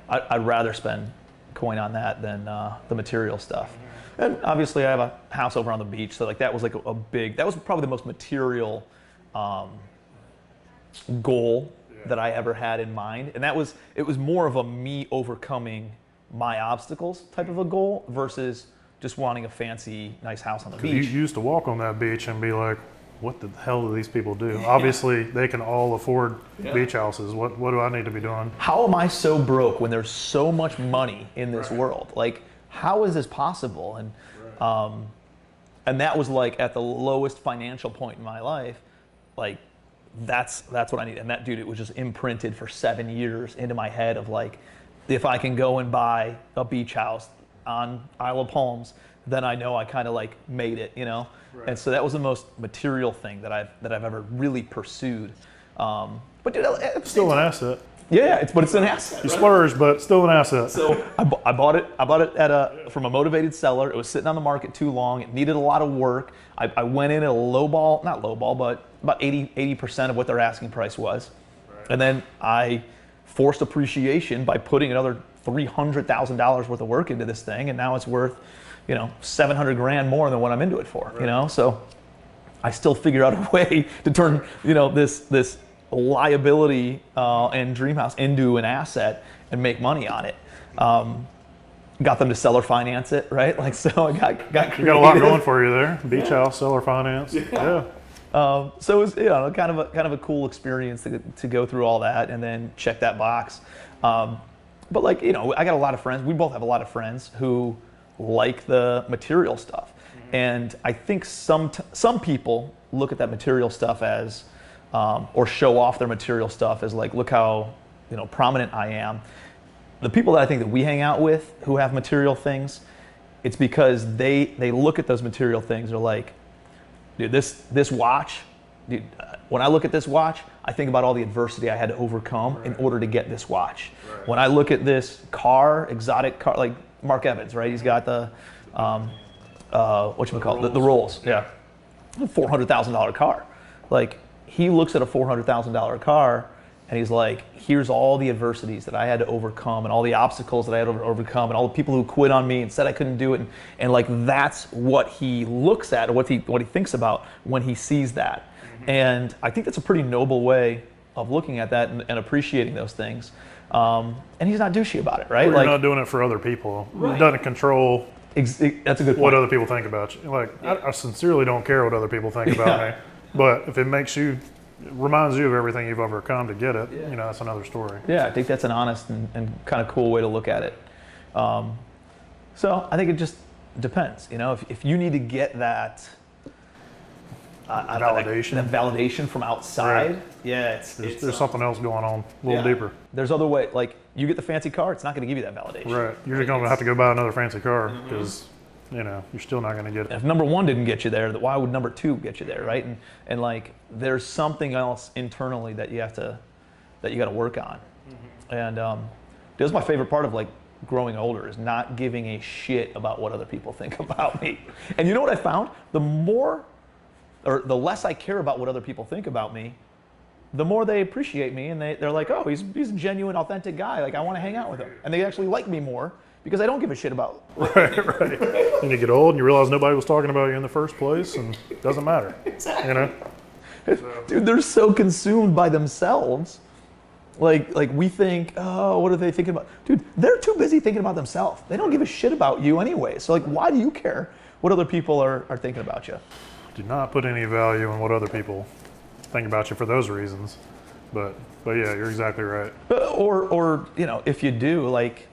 I'd rather spend coin on that than the material stuff. And obviously I have a house over on the beach, so like that was like that was probably the most material goal that I ever had in mind. And it was more of a me overcoming my obstacles type of a goal versus just wanting a fancy, nice house on the beach. You used to walk on that beach and be like, what the hell do these people do? Obviously, they can all afford beach houses. What do I need to be doing? How am I so broke when there's so much money in this world? Like, how is this possible? And that was like at the lowest financial point in my life. Like, that's what I need. And that, dude, it was just imprinted for 7 years into my head of like, if I can go and buy a beach house on Isle of Palms, then I know I kind of like made it, Right. And so that was the most material thing that I've ever really pursued. But dude, it's still an asset. Yeah, but it's an asset. You splurge, but still an asset. So I bought it from a motivated seller. It was sitting on the market too long. It needed a lot of work. I went in at a not low ball, but about 80% of what their asking price was. Right. And then I forced appreciation by putting another $300,000 worth of work into this thing, and now it's worth, $700,000 more than what I'm into it for. Right. So I still figure out a way to turn, this liability and dream house into an asset and make money on it. Got them to seller finance it, right? Like, so I got creative. You got a lot going for you there. Beach house, seller finance. Yeah. So it was kind of a cool experience to go through all that and then check that box. But like, I got a lot of friends. We both have a lot of friends who like the material stuff. Mm-hmm. And I think some people look at that material stuff as, or show off their material stuff as like, look how, prominent I am. The people that I think that we hang out with who have material things, it's because they look at those material things, they're like, dude, this watch, dude, when I look at this watch, I think about all the adversity I had to overcome in order to get this watch. Right. When I look at this exotic car, like Mark Evans, right? He's got the, the Rolls, yeah. $400,000 car. Like, he looks at a $400,000 car and he's like, here's all the adversities that I had to overcome and all the obstacles that I had to overcome and all the people who quit on me and said I couldn't do it. And like, that's what he looks at, or what he thinks about when he sees that. Mm-hmm. And I think that's a pretty noble way of looking at that and appreciating those things. And he's not douchey about it, right? Well, you're not doing it for other people. Right. It doesn't control that's a good point. What other people think about you. Like, I sincerely don't care what other people think about me. But if it reminds you of everything you've overcome to get it, that's another story. Yeah, I think that's an honest and kind of cool way to look at it. So I think it just depends. If you need to get that validation, that validation from outside, right. Yeah, there's something else going on a little deeper. There's other ways. Like, you get the fancy car, it's not going to give you that validation. Right. You're just going to have to go buy another fancy car because. You're still not going to get it. If number one didn't get you there, why would number two get you there, right? And like, there's something else internally that you got to work on. Mm-hmm. And that's my favorite part of like growing older, is not giving a shit about what other people think about me. And you know what I found? The less I care about what other people think about me, the more they appreciate me, and they're like, oh, he's a genuine, authentic guy. Like, I want to hang out with him. And they actually like me more because I don't give a shit about. Right. And you get old and you realize nobody was talking about you in the first place, and it doesn't matter. Exactly. You know? Dude, they're so consumed by themselves. Like we think, oh, what are they thinking about? Dude, they're too busy thinking about themselves. They don't give a shit about you anyway. So like, why do you care what other people are thinking about you? Do not put any value in what other people think about you for those reasons. But yeah, you're exactly right. Or if you do, like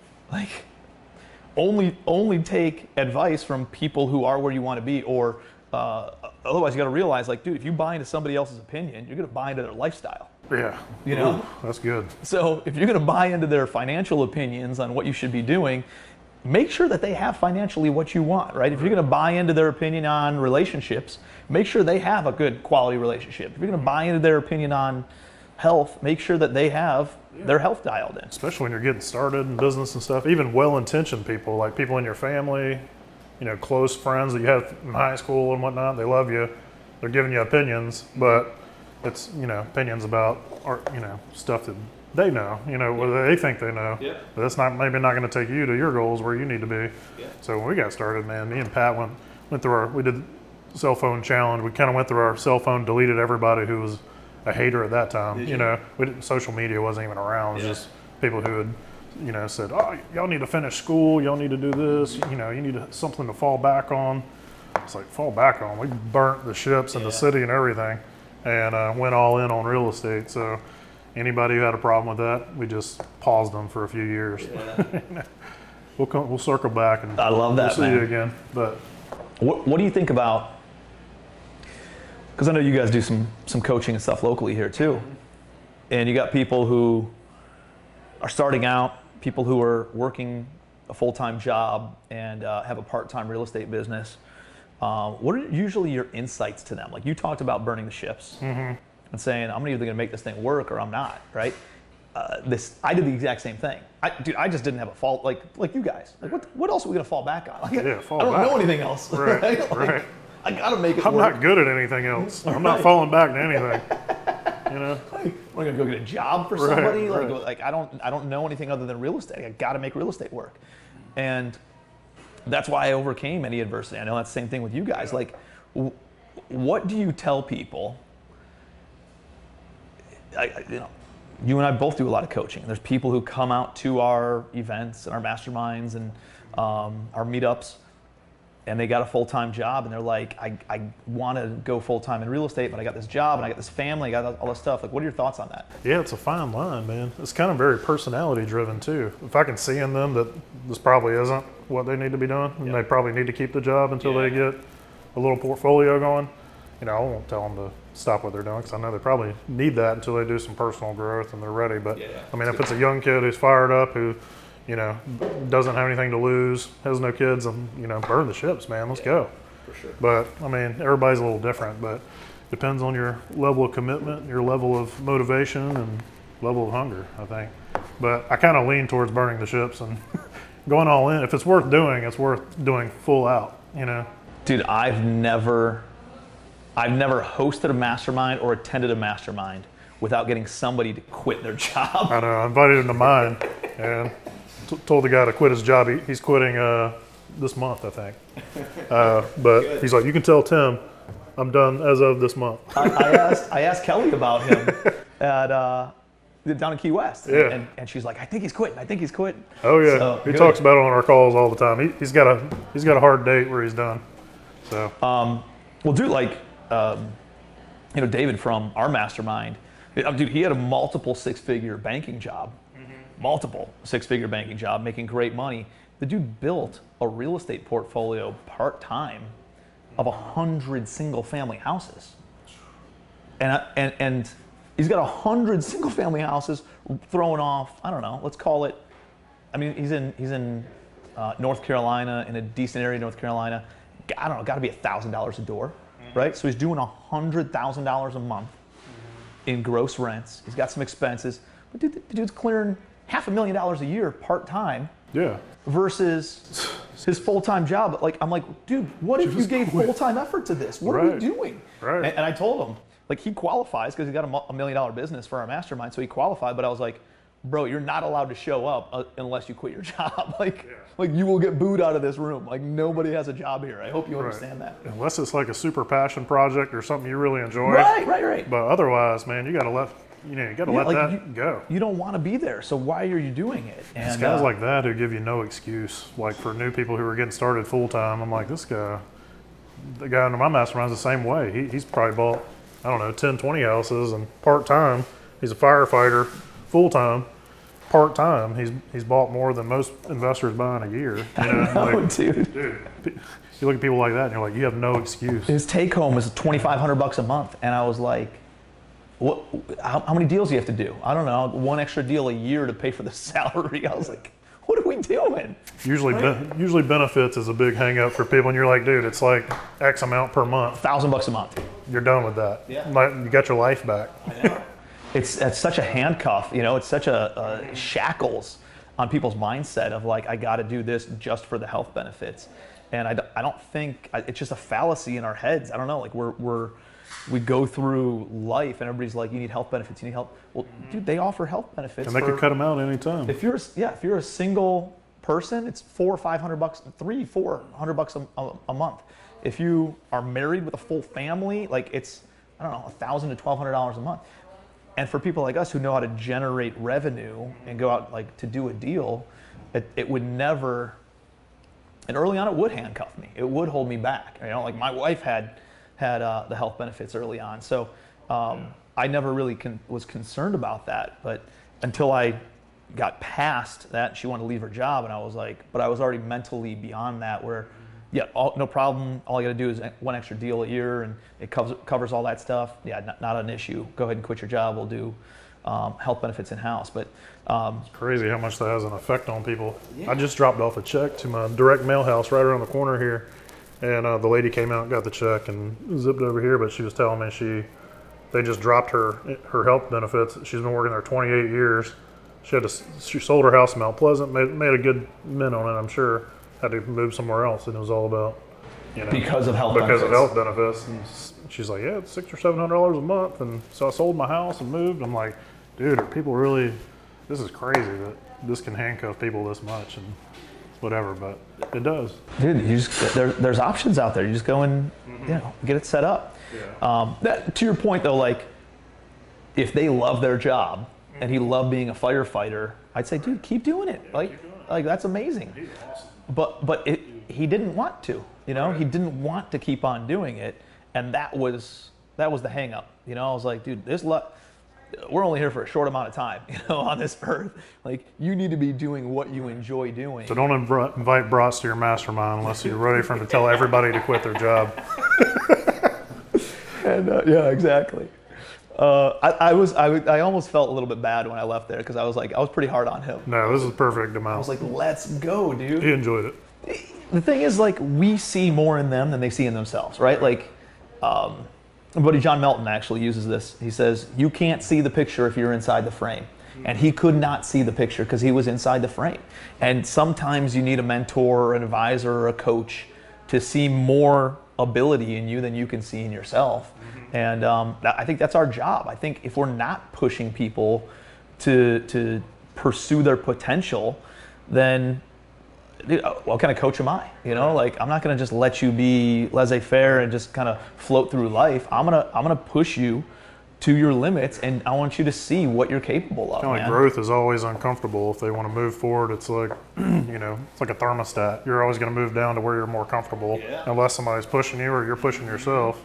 only take advice from people who are where you want to be, or otherwise you got to realize, like, dude, if you buy into somebody else's opinion, you're going to buy into their lifestyle. Yeah. Ooh, that's good. So if you're going to buy into their financial opinions on what you should be doing, make sure that they have financially what you want, right? If you're going to buy into their opinion on relationships, make sure they have a good quality relationship. If you're going to buy into their opinion on health, make sure that they have their health dialed in. Especially when you're getting started in business and stuff, even well-intentioned people, like people in your family, close friends that you have in high school and whatnot, they love you, they're giving you opinions, but it's, opinions about, stuff that they know, whether they think they know. Yeah. But that's maybe not going to take you to your goals where you need to be. Yeah. So when we got started, man, me and Pat went through we did cell phone challenge. We kind of went through our cell phone, deleted everybody who was a hater at that time. Social media wasn't even around. It was just people who had, said, oh, y'all need to finish school. Y'all need to do this. You need something to fall back on. It's like, fall back on. We burnt the ships and the city and everything, and went all in on real estate. So anybody who had a problem with that, we just paused them for a few years. Yeah. We'll circle back, and I love that, we'll see man. you again. But what do you think about? Because I know you guys do some coaching and stuff locally here too, and you got people who are starting out, people who are working a full-time job and have a part-time real estate business. What are usually your insights to them? Like, you talked about burning the ships and saying, I'm either going to make this thing work or I'm not, right? I did the exact same thing. I just didn't have a fault like you guys. Like, what else are we going to fall back on? Like, fall I don't back. know anything else. Right, Like, right. I got to make it I'm work. not good at anything else. I'm not falling back to anything. Like, we're going to go get a job for somebody. Like I don't know anything other than real estate. I got to make real estate work. And that's why I overcame any adversity. I know that's the same thing with you guys. Like, what do you tell people? You and I both do a lot of coaching. There's people who come out to our events and our masterminds and our meetups, and they got a full-time job, and they're like, I want to go full-time in real estate, but I got this job, and I got this family, I got all this stuff. Like, what are your thoughts on that? Yeah, it's a fine line, man. It's kind of very personality-driven, too. If I can see in them that this probably isn't what they need to be doing, and they probably need to keep the job until they get a little portfolio going, I won't tell them to stop what they're doing, because I know they probably need that until they do some personal growth and they're ready. But if it's a young kid who's fired up, who doesn't have anything to lose, has no kids, and burn the ships, man. Let's go. For sure. But everybody's a little different. But depends on your level of commitment, your level of motivation, and level of hunger, I think. But I kind of lean towards burning the ships and going all in. If it's worth doing, it's worth doing full out. Dude, I've never hosted a mastermind or attended a mastermind without getting somebody to quit their job. I know. I invited him to mine and told the guy to quit his job. He's quitting this month, I think. But he's like, you can tell Tim I'm done as of this month. I asked Kelly about him down in Key West. And she's like, I think he's quitting. Oh yeah, So, he good. talks about it on our calls all the time. He's got a hard date where he's done. So well, dude, David from our mastermind, dude, he had a multiple six-figure banking job, making great money. The dude built a real estate portfolio part-time of 100 single-family houses, and he's got 100 single-family houses throwing off, I don't know, let's call it. He's in North Carolina, in a decent area of North Carolina. I don't know, got to be $1,000 a door, right? So he's doing $100,000 a month in gross rents. He's got some expenses, but the dude's clearing $500,000 a year part-time. yeah, Versus his full-time job. I'm like, dude, what if you gave full-time effort to this? What are we doing? Right. And I told him, like he qualifies because he's got a $1 million business for our mastermind, so he qualified. But I was like, bro, you're not allowed to show up unless you quit your job. Like you will get booed out of this room. Like nobody has a job here. I hope you understand that. Unless it's like a super passion project or something you really enjoy. Right. But otherwise, man, you got to let that go. You don't want to be there, so why are you doing it? And it's guys like that who give you no excuse. Like for new people who are getting started full time, I'm like, the guy under my mastermind's the same way. He's probably bought, I don't know, 10, 20 houses, and part time, he's a firefighter. Full time, part time, he's bought more than most investors buy in a year. I know, dude. You look at people like that, and you're like, you have no excuse. His take home is $2,500 a month, and I was like, "What? How many deals do you have to do? I don't know, one extra deal a year to pay for the salary." I was like, "What are we doing?" Usually benefits is a big hang up for people, and you're like, dude, it's like X amount per month. $1,000 a month. You're done with that. Yeah. You got your life back. I know. It's such a handcuff, it's such a shackles on people's mindset of like, I got to do this just for the health benefits. And I don't think, it's just a fallacy in our heads. I don't know, like we go through life and everybody's like, you need health benefits, you need help. Well, dude, they offer health benefits. And they could cut them out anytime. If you're a single person, it's $400 or $500, $400 a month. If you are married with a full family, like it's, I don't know, $1,000 to $1,200 a month. And for people like us who know how to generate revenue and go out like to do a deal, it would never, and early on it would handcuff me. It would hold me back. Like my wife had the health benefits early on. So I never really was concerned about that. But until I got past that, she wanted to leave her job, and I was like, but I was already mentally beyond that where, no problem. All you got to do is one extra deal a year, and it covers all that stuff. Yeah, not an issue. Go ahead and quit your job. We'll do health benefits in-house. But it's crazy how much that has an effect on people. Yeah. I just dropped off a check to my direct mail house right around the corner here, and the lady came out and got the check and zipped over here. But she was telling me they just dropped her health benefits. She's been working there 28 years. She sold her house in Mount Pleasant, made a good mint on it, I'm sure. Had to move somewhere else, and it was all about, because of health benefits. And she's like, yeah, it's $600 or $700 a month, and so I sold my house and moved. I'm like, dude, are people really? This is crazy that this can handcuff people this much and whatever, but it does. Dude, there's options out there. You just go and get it set up. Yeah. To your point though, like if they love their job and he loved being a firefighter, I'd say, dude, keep doing it. Like that's amazing. He's awesome. But he didn't want to, He didn't want to keep on doing it, and that was the hang up. I was like, dude, we're only here for a short amount of time, on this earth. Like, you need to be doing what you enjoy doing. So don't invite brats to your mastermind unless you're ready for them to tell everybody to quit their job. And yeah, exactly. I almost felt a little bit bad when I left there because I was pretty hard on him. No, this is perfect amount. I was like, let's go, dude. He enjoyed it. The thing is, like, we see more in them than they see in themselves, right? Like, my buddy John Melton actually uses this. He says, you can't see the picture if you're inside the frame. And he could not see the picture because he was inside the frame. And sometimes you need a mentor or an advisor or a coach to see more ability in you than you can see in yourself. And I think that's our job. I think if we're not pushing people to pursue their potential, then dude, what kind of coach am I? Like I'm not going to just let you be laissez-faire and just kind of float through life. I'm gonna push you to your limits, and I want you to see what you're capable of. Kind of like growth is always uncomfortable. If they want to move forward, it's like it's like a thermostat. You're always going to move down to where you're more comfortable, unless somebody's pushing you or you're pushing yourself.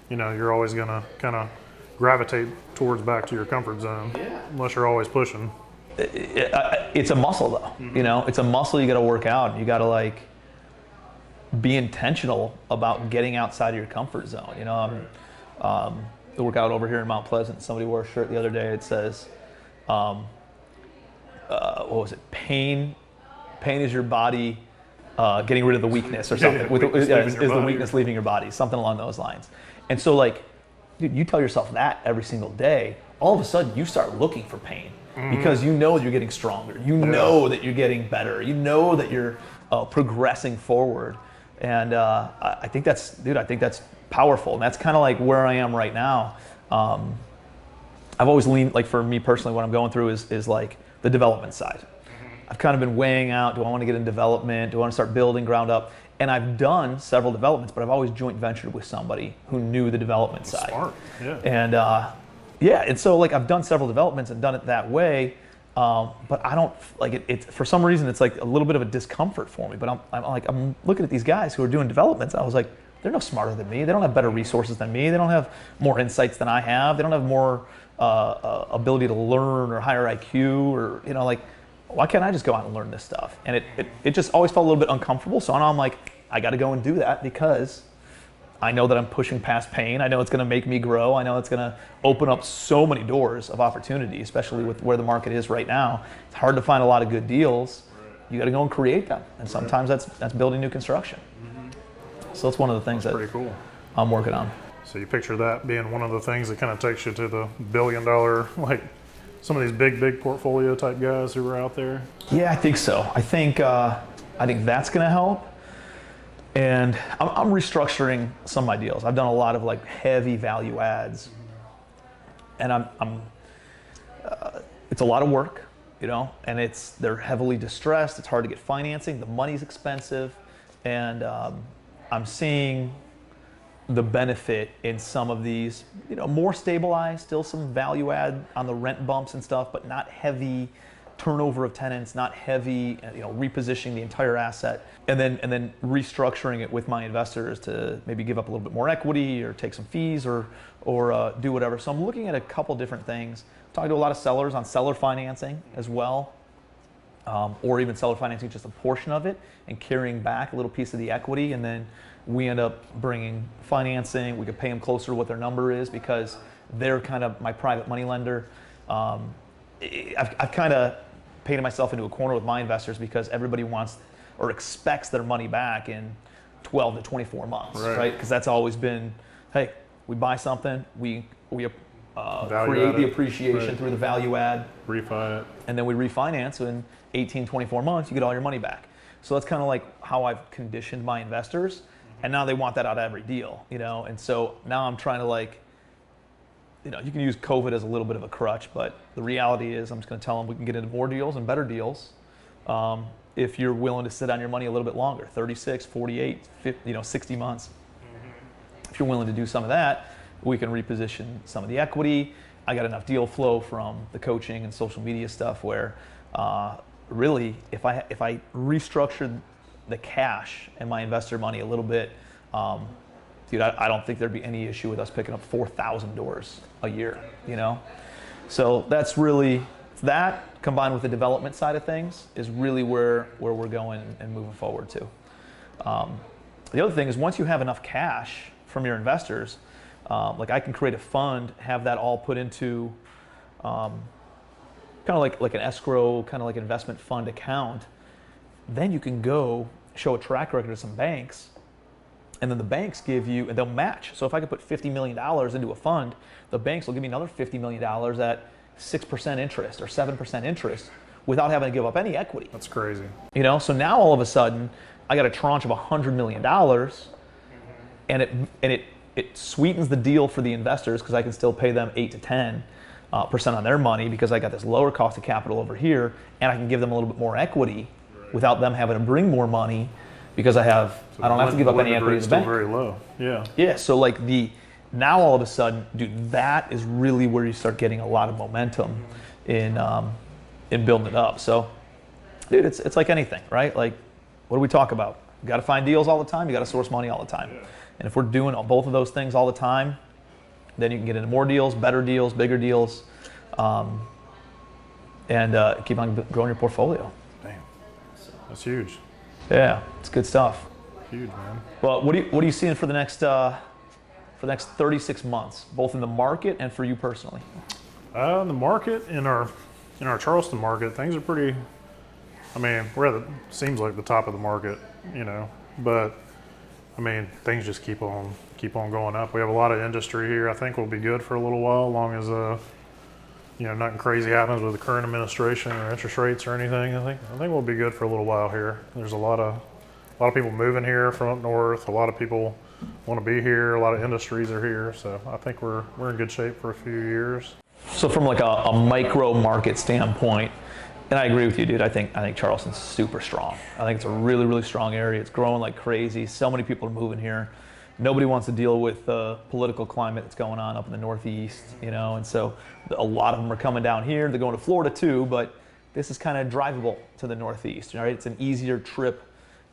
You're always going to kind of gravitate towards back to your comfort zone, unless you're always pushing. It's a muscle though, it's a muscle you got to work out. You got to like be intentional about getting outside of your comfort zone. I work out over here in Mount Pleasant. Somebody wore a shirt the other day. It says, what was it? Pain is your body getting rid of the weakness or something. Is the weakness leaving your body? Something along those lines. And so like, dude, you tell yourself that every single day, all of a sudden you start looking for pain because you know you're getting stronger. You know that you're getting better. You know that you're progressing forward. And I think that's powerful. And that's kind of like where I am right now. I've always leaned, like for me personally, what I'm going through is like the development side. I've kind of been weighing out, do I want to get in development? Do I want to start building ground up? And I've done several developments, but I've always joint ventured with somebody who knew the development side. Smart, yeah. And and so like I've done several developments and done it that way, but I don't like it. For some reason, it's like a little bit of a discomfort for me. But I'm looking at these guys who are doing developments. I was like, they're no smarter than me. They don't have better resources than me. They don't have more insights than I have. They don't have more ability to learn or higher IQ or like. Why can't I just go out and learn this stuff? And it just always felt a little bit uncomfortable. So now I'm like, I got to go and do that because I know that I'm pushing past pain. I know it's going to make me grow. I know it's going to open up so many doors of opportunity, especially with where the market is right now. It's hard to find a lot of good deals. You got to go and create them. And sometimes that's building new construction. So that's one of the things pretty cool. I'm working on. So you picture that being one of the things that kind of takes you to the $1 billion, like some of these big portfolio type guys who are out there? Yeah, I think so. I think that's going to help. And I'm restructuring some of my deals. I've done a lot of like heavy value adds, and it's a lot of work, and they're heavily distressed. It's hard to get financing. The money's expensive, and I'm seeing the benefit in some of these, more stabilized, still some value add on the rent bumps and stuff, but not heavy turnover of tenants, not heavy, repositioning the entire asset, and then restructuring it with my investors to maybe give up a little bit more equity or take some fees or do whatever. So I'm looking at a couple different things. I'm talking to a lot of sellers on seller financing as well, or even seller financing just a portion of it and carrying back a little piece of the equity, and then we end up bringing financing. We could pay them closer to what their number is because they're kind of my private money lender. I've kind of painted myself into a corner with my investors because everybody wants or expects their money back in 12 to 24 months, right? Because that's always been, hey, we buy something, we create the appreciation through the value add, refi it, and then we refinance in 18, 24 months, you get all your money back. So that's kind of like how I've conditioned my investors. And now they want that out of every deal, And so now I'm trying to you can use COVID as a little bit of a crutch, but the reality is I'm just going to tell them we can get into more deals and better deals if you're willing to sit on your money a little bit longer, 36, 48, 50, 60 months. If you're willing to do some of that, we can reposition some of the equity. I got enough deal flow from the coaching and social media stuff where really if I restructured the cash and my investor money a little bit, dude, I don't think there'd be any issue with us picking up 4,000 doors a year, So that's really, that combined with the development side of things is really where we're going and moving forward to. The other thing is once you have enough cash from your investors, like I can create a fund, have that all put into kind of like an escrow, kind of like an investment fund account. Then you can go show a track record to some banks, and then the banks give you, and they'll match. So if I could put $50 million into a fund, the banks will give me another $50 million at 6% interest or 7% interest without having to give up any equity. That's crazy. So now all of a sudden, I got a tranche of $100 million, and it sweetens the deal for the investors because I can still pay them 8 to 10% on their money because I got this lower cost of capital over here, and I can give them a little bit more equity without them having to bring more money because I don't have to give up any equity to the bank. Still very low. Yeah. Yeah. So now all of a sudden, dude, that is really where you start getting a lot of momentum in building it up. So, dude, it's like anything, right? Like, what do we talk about? You got to find deals all the time. You got to source money all the time. Yeah. And if we're doing both of those things all the time, then you can get into more deals, better deals, bigger deals, and keep on growing your portfolio. Damn, that's huge. Yeah, it's good stuff. Huge, man. Well, what are you seeing for the next 36 months, both in the market and for you personally? The market in our Charleston market, things are pretty. I mean, we're seems like the top of the market, but I mean, things just keep on going up. We have a lot of industry here. I think we'll be good for a little while, as long as nothing crazy happens with the current administration or interest rates or anything. I think we'll be good for a little while here. There's a lot of people moving here from up north. A lot of people want to be here. A lot of industries are here, so I think we're in good shape for a few years. So from like a micro market standpoint, and I agree with you, dude. I think Charleston's super strong. I think it's a really, really strong area. It's growing like crazy. So many people are moving here. Nobody wants to deal with the political climate that's going on up in the Northeast, you know. And so a lot of them are coming down here. They're going to Florida too, but this is kind of drivable to the Northeast, right? It's an easier trip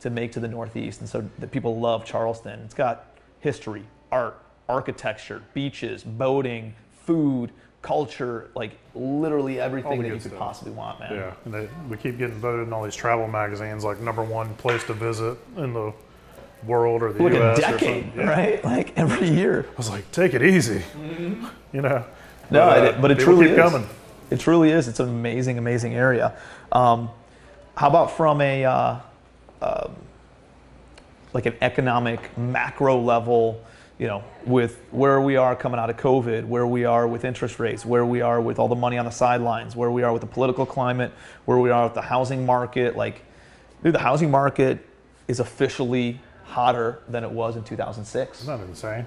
to make to the Northeast, and so the people love Charleston. It's got history, art, architecture, beaches, boating, food, culture, like literally everything that you could possibly want, man. Yeah, and we keep getting voted in all these travel magazines like #1 place to visit in the world or the like U.S. a decade, right? Like every year. I was like, take it easy, you know. No, but it truly keep is. coming. It truly is. It's an amazing, amazing area. How about from a like an economic macro level? You know, with where we are coming out of COVID, where we are with interest rates, where we are with all the money on the sidelines, where we are with the political climate, where we are with the housing market. Like, dude, the housing market is officially hotter than it was in 2006. Isn't that insane?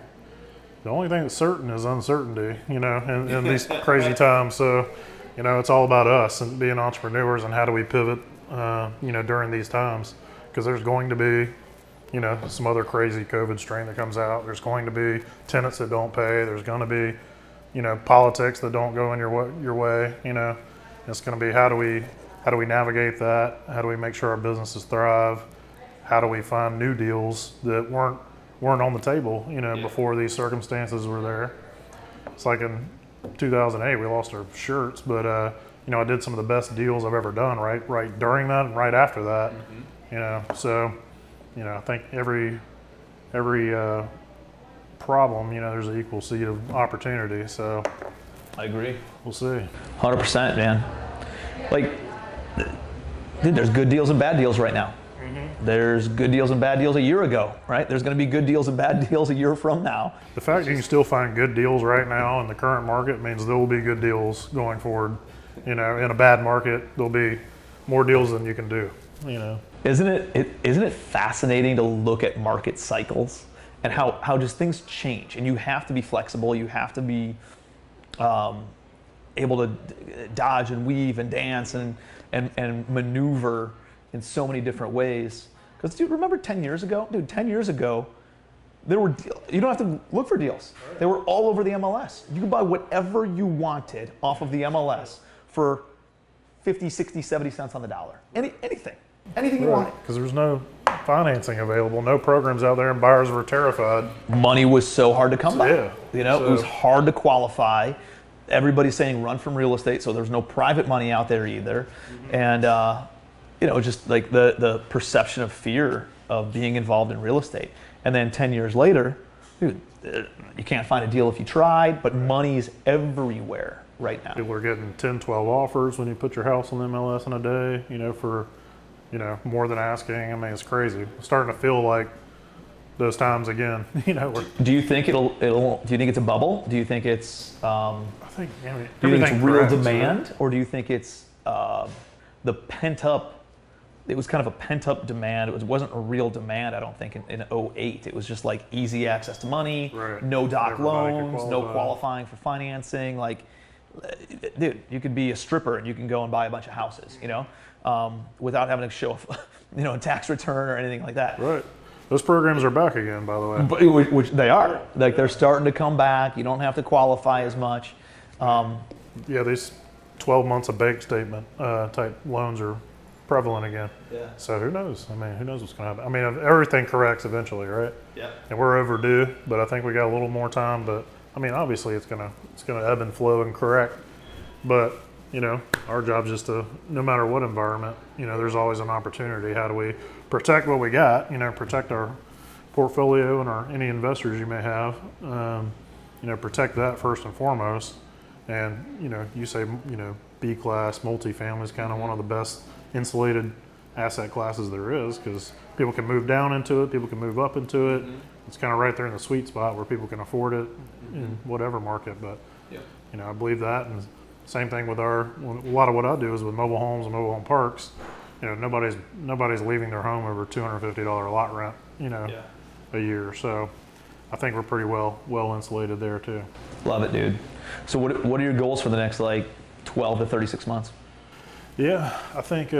The only thing that's certain is uncertainty, you know, in these crazy times. So, you know, it's all about us and being entrepreneurs and how do we pivot, you know, during these times. Because there's going to be, you know, some other crazy COVID strain that comes out. There's going to be tenants that don't pay. There's going to be, you know, politics that don't go in your way. You know, it's going to be how do we navigate that? How do we make sure our businesses thrive? How do we find new deals that weren't on the table, you know, before these circumstances were there? It's like in 2008, we lost our shirts, but you know, I did some of the best deals I've ever done right during that and right after that. You know, so. You know, I think every problem, you know, there's an equal seed of opportunity. So I agree. We'll see. 100%, man. Like, dude, there's good deals and bad deals right now. There's good deals and bad deals a year ago, right? There's going to be good deals and bad deals a year from now. The fact you can still find good deals right now in the current market means there will be good deals going forward. You know, in a bad market, there'll be more deals than you can do. You know. Isn't it fascinating to look at market cycles and how just things change, and you have to be flexible, you have to be able to dodge and weave and dance and maneuver in so many different ways. Because, dude, remember 10 years ago? Dude, 10 years ago, you don't have to look for deals. They were all over the MLS. You could buy whatever you wanted off of the MLS for 50, 60, 70 cents on the dollar. Anything you wanted. Because there was no financing available, no programs out there, and buyers were terrified. Money was so hard to come by. Yeah. You know, it was hard to qualify. Everybody's saying run from real estate, so there's no private money out there either. And, you know, just like the perception of fear of being involved in real estate. And then 10 years later, dude, you can't find a deal if you tried, but money's everywhere right now. People are getting 10, 12 offers when you put your house on the MLS in a day, you know, for, you know, more than asking. I mean, it's crazy. It's starting to feel like those times again, you know. Do you think do you think it's a bubble? Do you think it's, I think, I mean, do you think it's real corrects, demand, right? or do you think it's the pent up, it was kind of a pent up demand. It wasn't a real demand, I don't think, in 08. It was just like easy access to money, Right. no doc Everybody could loans, no qualify. qualifying for financing. Like, dude, you could be a stripper and you can go and buy a bunch of houses, you know, without having to show, you know, a tax return or anything like that. Right. Those programs are back again, by the way. But, which they are. Like, they're starting to come back. You don't have to qualify as much. Yeah, these 12 months of bank statement type loans are prevalent again. Yeah. So who knows? I mean, who knows what's going to happen? I mean, everything corrects eventually, right? Yeah. And we're overdue, but I think we got a little more time. But I mean, obviously, it's gonna ebb and flow and correct. But you know, our job is just to, no matter what environment, you know, there's always an opportunity. How do we protect what we got? You know, protect our portfolio and any investors you may have. You know, protect that first and foremost. And you know, you say, you know, B class multifamily is kind of one of the best insulated asset classes there is, because people can move down into it, people can move up into it. It's kind of right there in the sweet spot where people can afford it in whatever market. But you know, I believe that. And same thing with a lot of what I do is with mobile homes and mobile home parks. You know, nobody's leaving their home over $250 lot rent, you know, a year. So I think we're pretty well insulated there too. Love it, dude. So what are your goals for the next like 12 to 36 months? Yeah, I think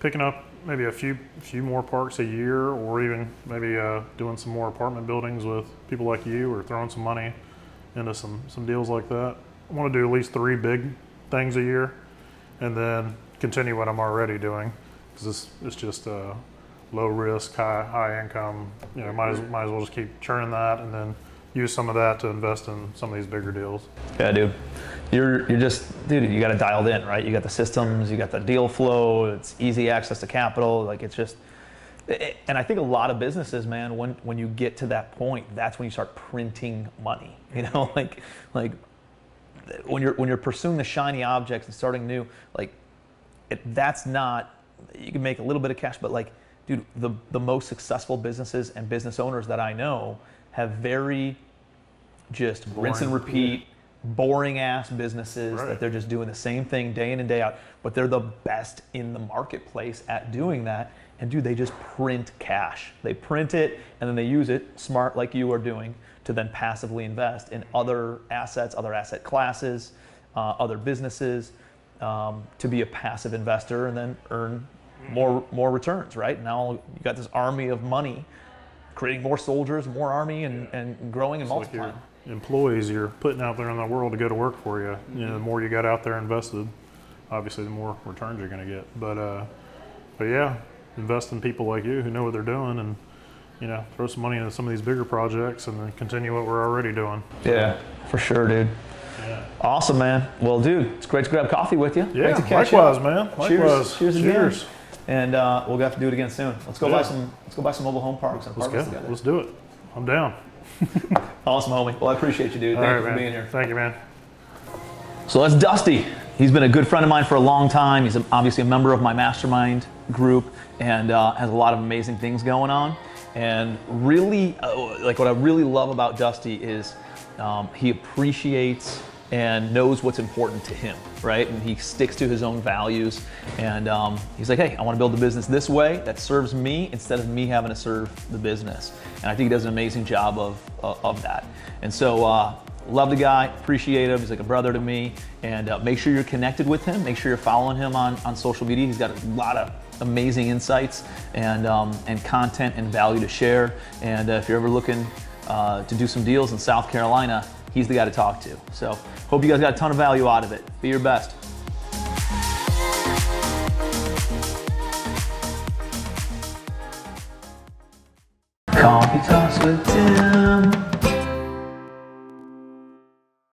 picking up maybe a few more parks a year, or even maybe doing some more apartment buildings with people like you, or throwing some money into some deals like that. I want to do at least 3 big things a year, and then continue what I'm already doing, because it's just low risk, high income. You know, might as well just keep churning that, and then use some of that to invest in some of these bigger deals. Yeah, dude. You're just, dude, you got it dialed in, right? You got the systems, you got the deal flow, it's easy access to capital. Like, it's just, and I think a lot of businesses, man, when you get to that point, that's when you start printing money. You know, like when you're pursuing the shiny objects and starting new, like that's not, you can make a little bit of cash, but like, dude, the most successful businesses and business owners that I know have very just rinse and repeat, boring ass businesses that they're just doing the same thing day in and day out, but they're the best in the marketplace at doing that. And dude, they just print cash. They print it and then they use it, smart like you are doing, to then passively invest in other assets, other asset classes, other businesses, to be a passive investor and then earn more returns, right? Now you got this army of money, creating more soldiers, more army, and growing and multiplying. Like your employees you're putting out there in the world to go to work for you. You know, the more you got out there invested, obviously the more returns you're going to get. But yeah, invest in people like you who know what they're doing, and you know, throw some money into some of these bigger projects, and then continue what we're already doing. Yeah, for sure, dude. Yeah. Awesome, man. Well, dude, it's great to grab coffee with you. Yeah, great to catch likewise, up. man. Likewise. Cheers again. And we'll have to do it again soon. Let's go buy some mobile home parks and apartments together. Let's do it. I'm down. Awesome, homie. Well, I appreciate you, dude. Thank you for being here. Thank you, man. So that's Dusty. He's been a good friend of mine for a long time. He's obviously a member of my mastermind group, and has a lot of amazing things going on. And really, like what I really love about Dusty is he appreciates and knows what's important to him, right? And he sticks to his own values. And he's like, hey, I want to build the business this way that serves me instead of me having to serve the business. And I think he does an amazing job of that. And so love the guy, appreciate him. He's like a brother to me. And make sure you're connected with him. Make sure you're following him on social media. He's got a lot of amazing insights and content and value to share. And if you're ever looking to do some deals in South Carolina, he's the guy to talk to. So hope you guys got a ton of value out of it. Be your best. Coffee Talks with Tim.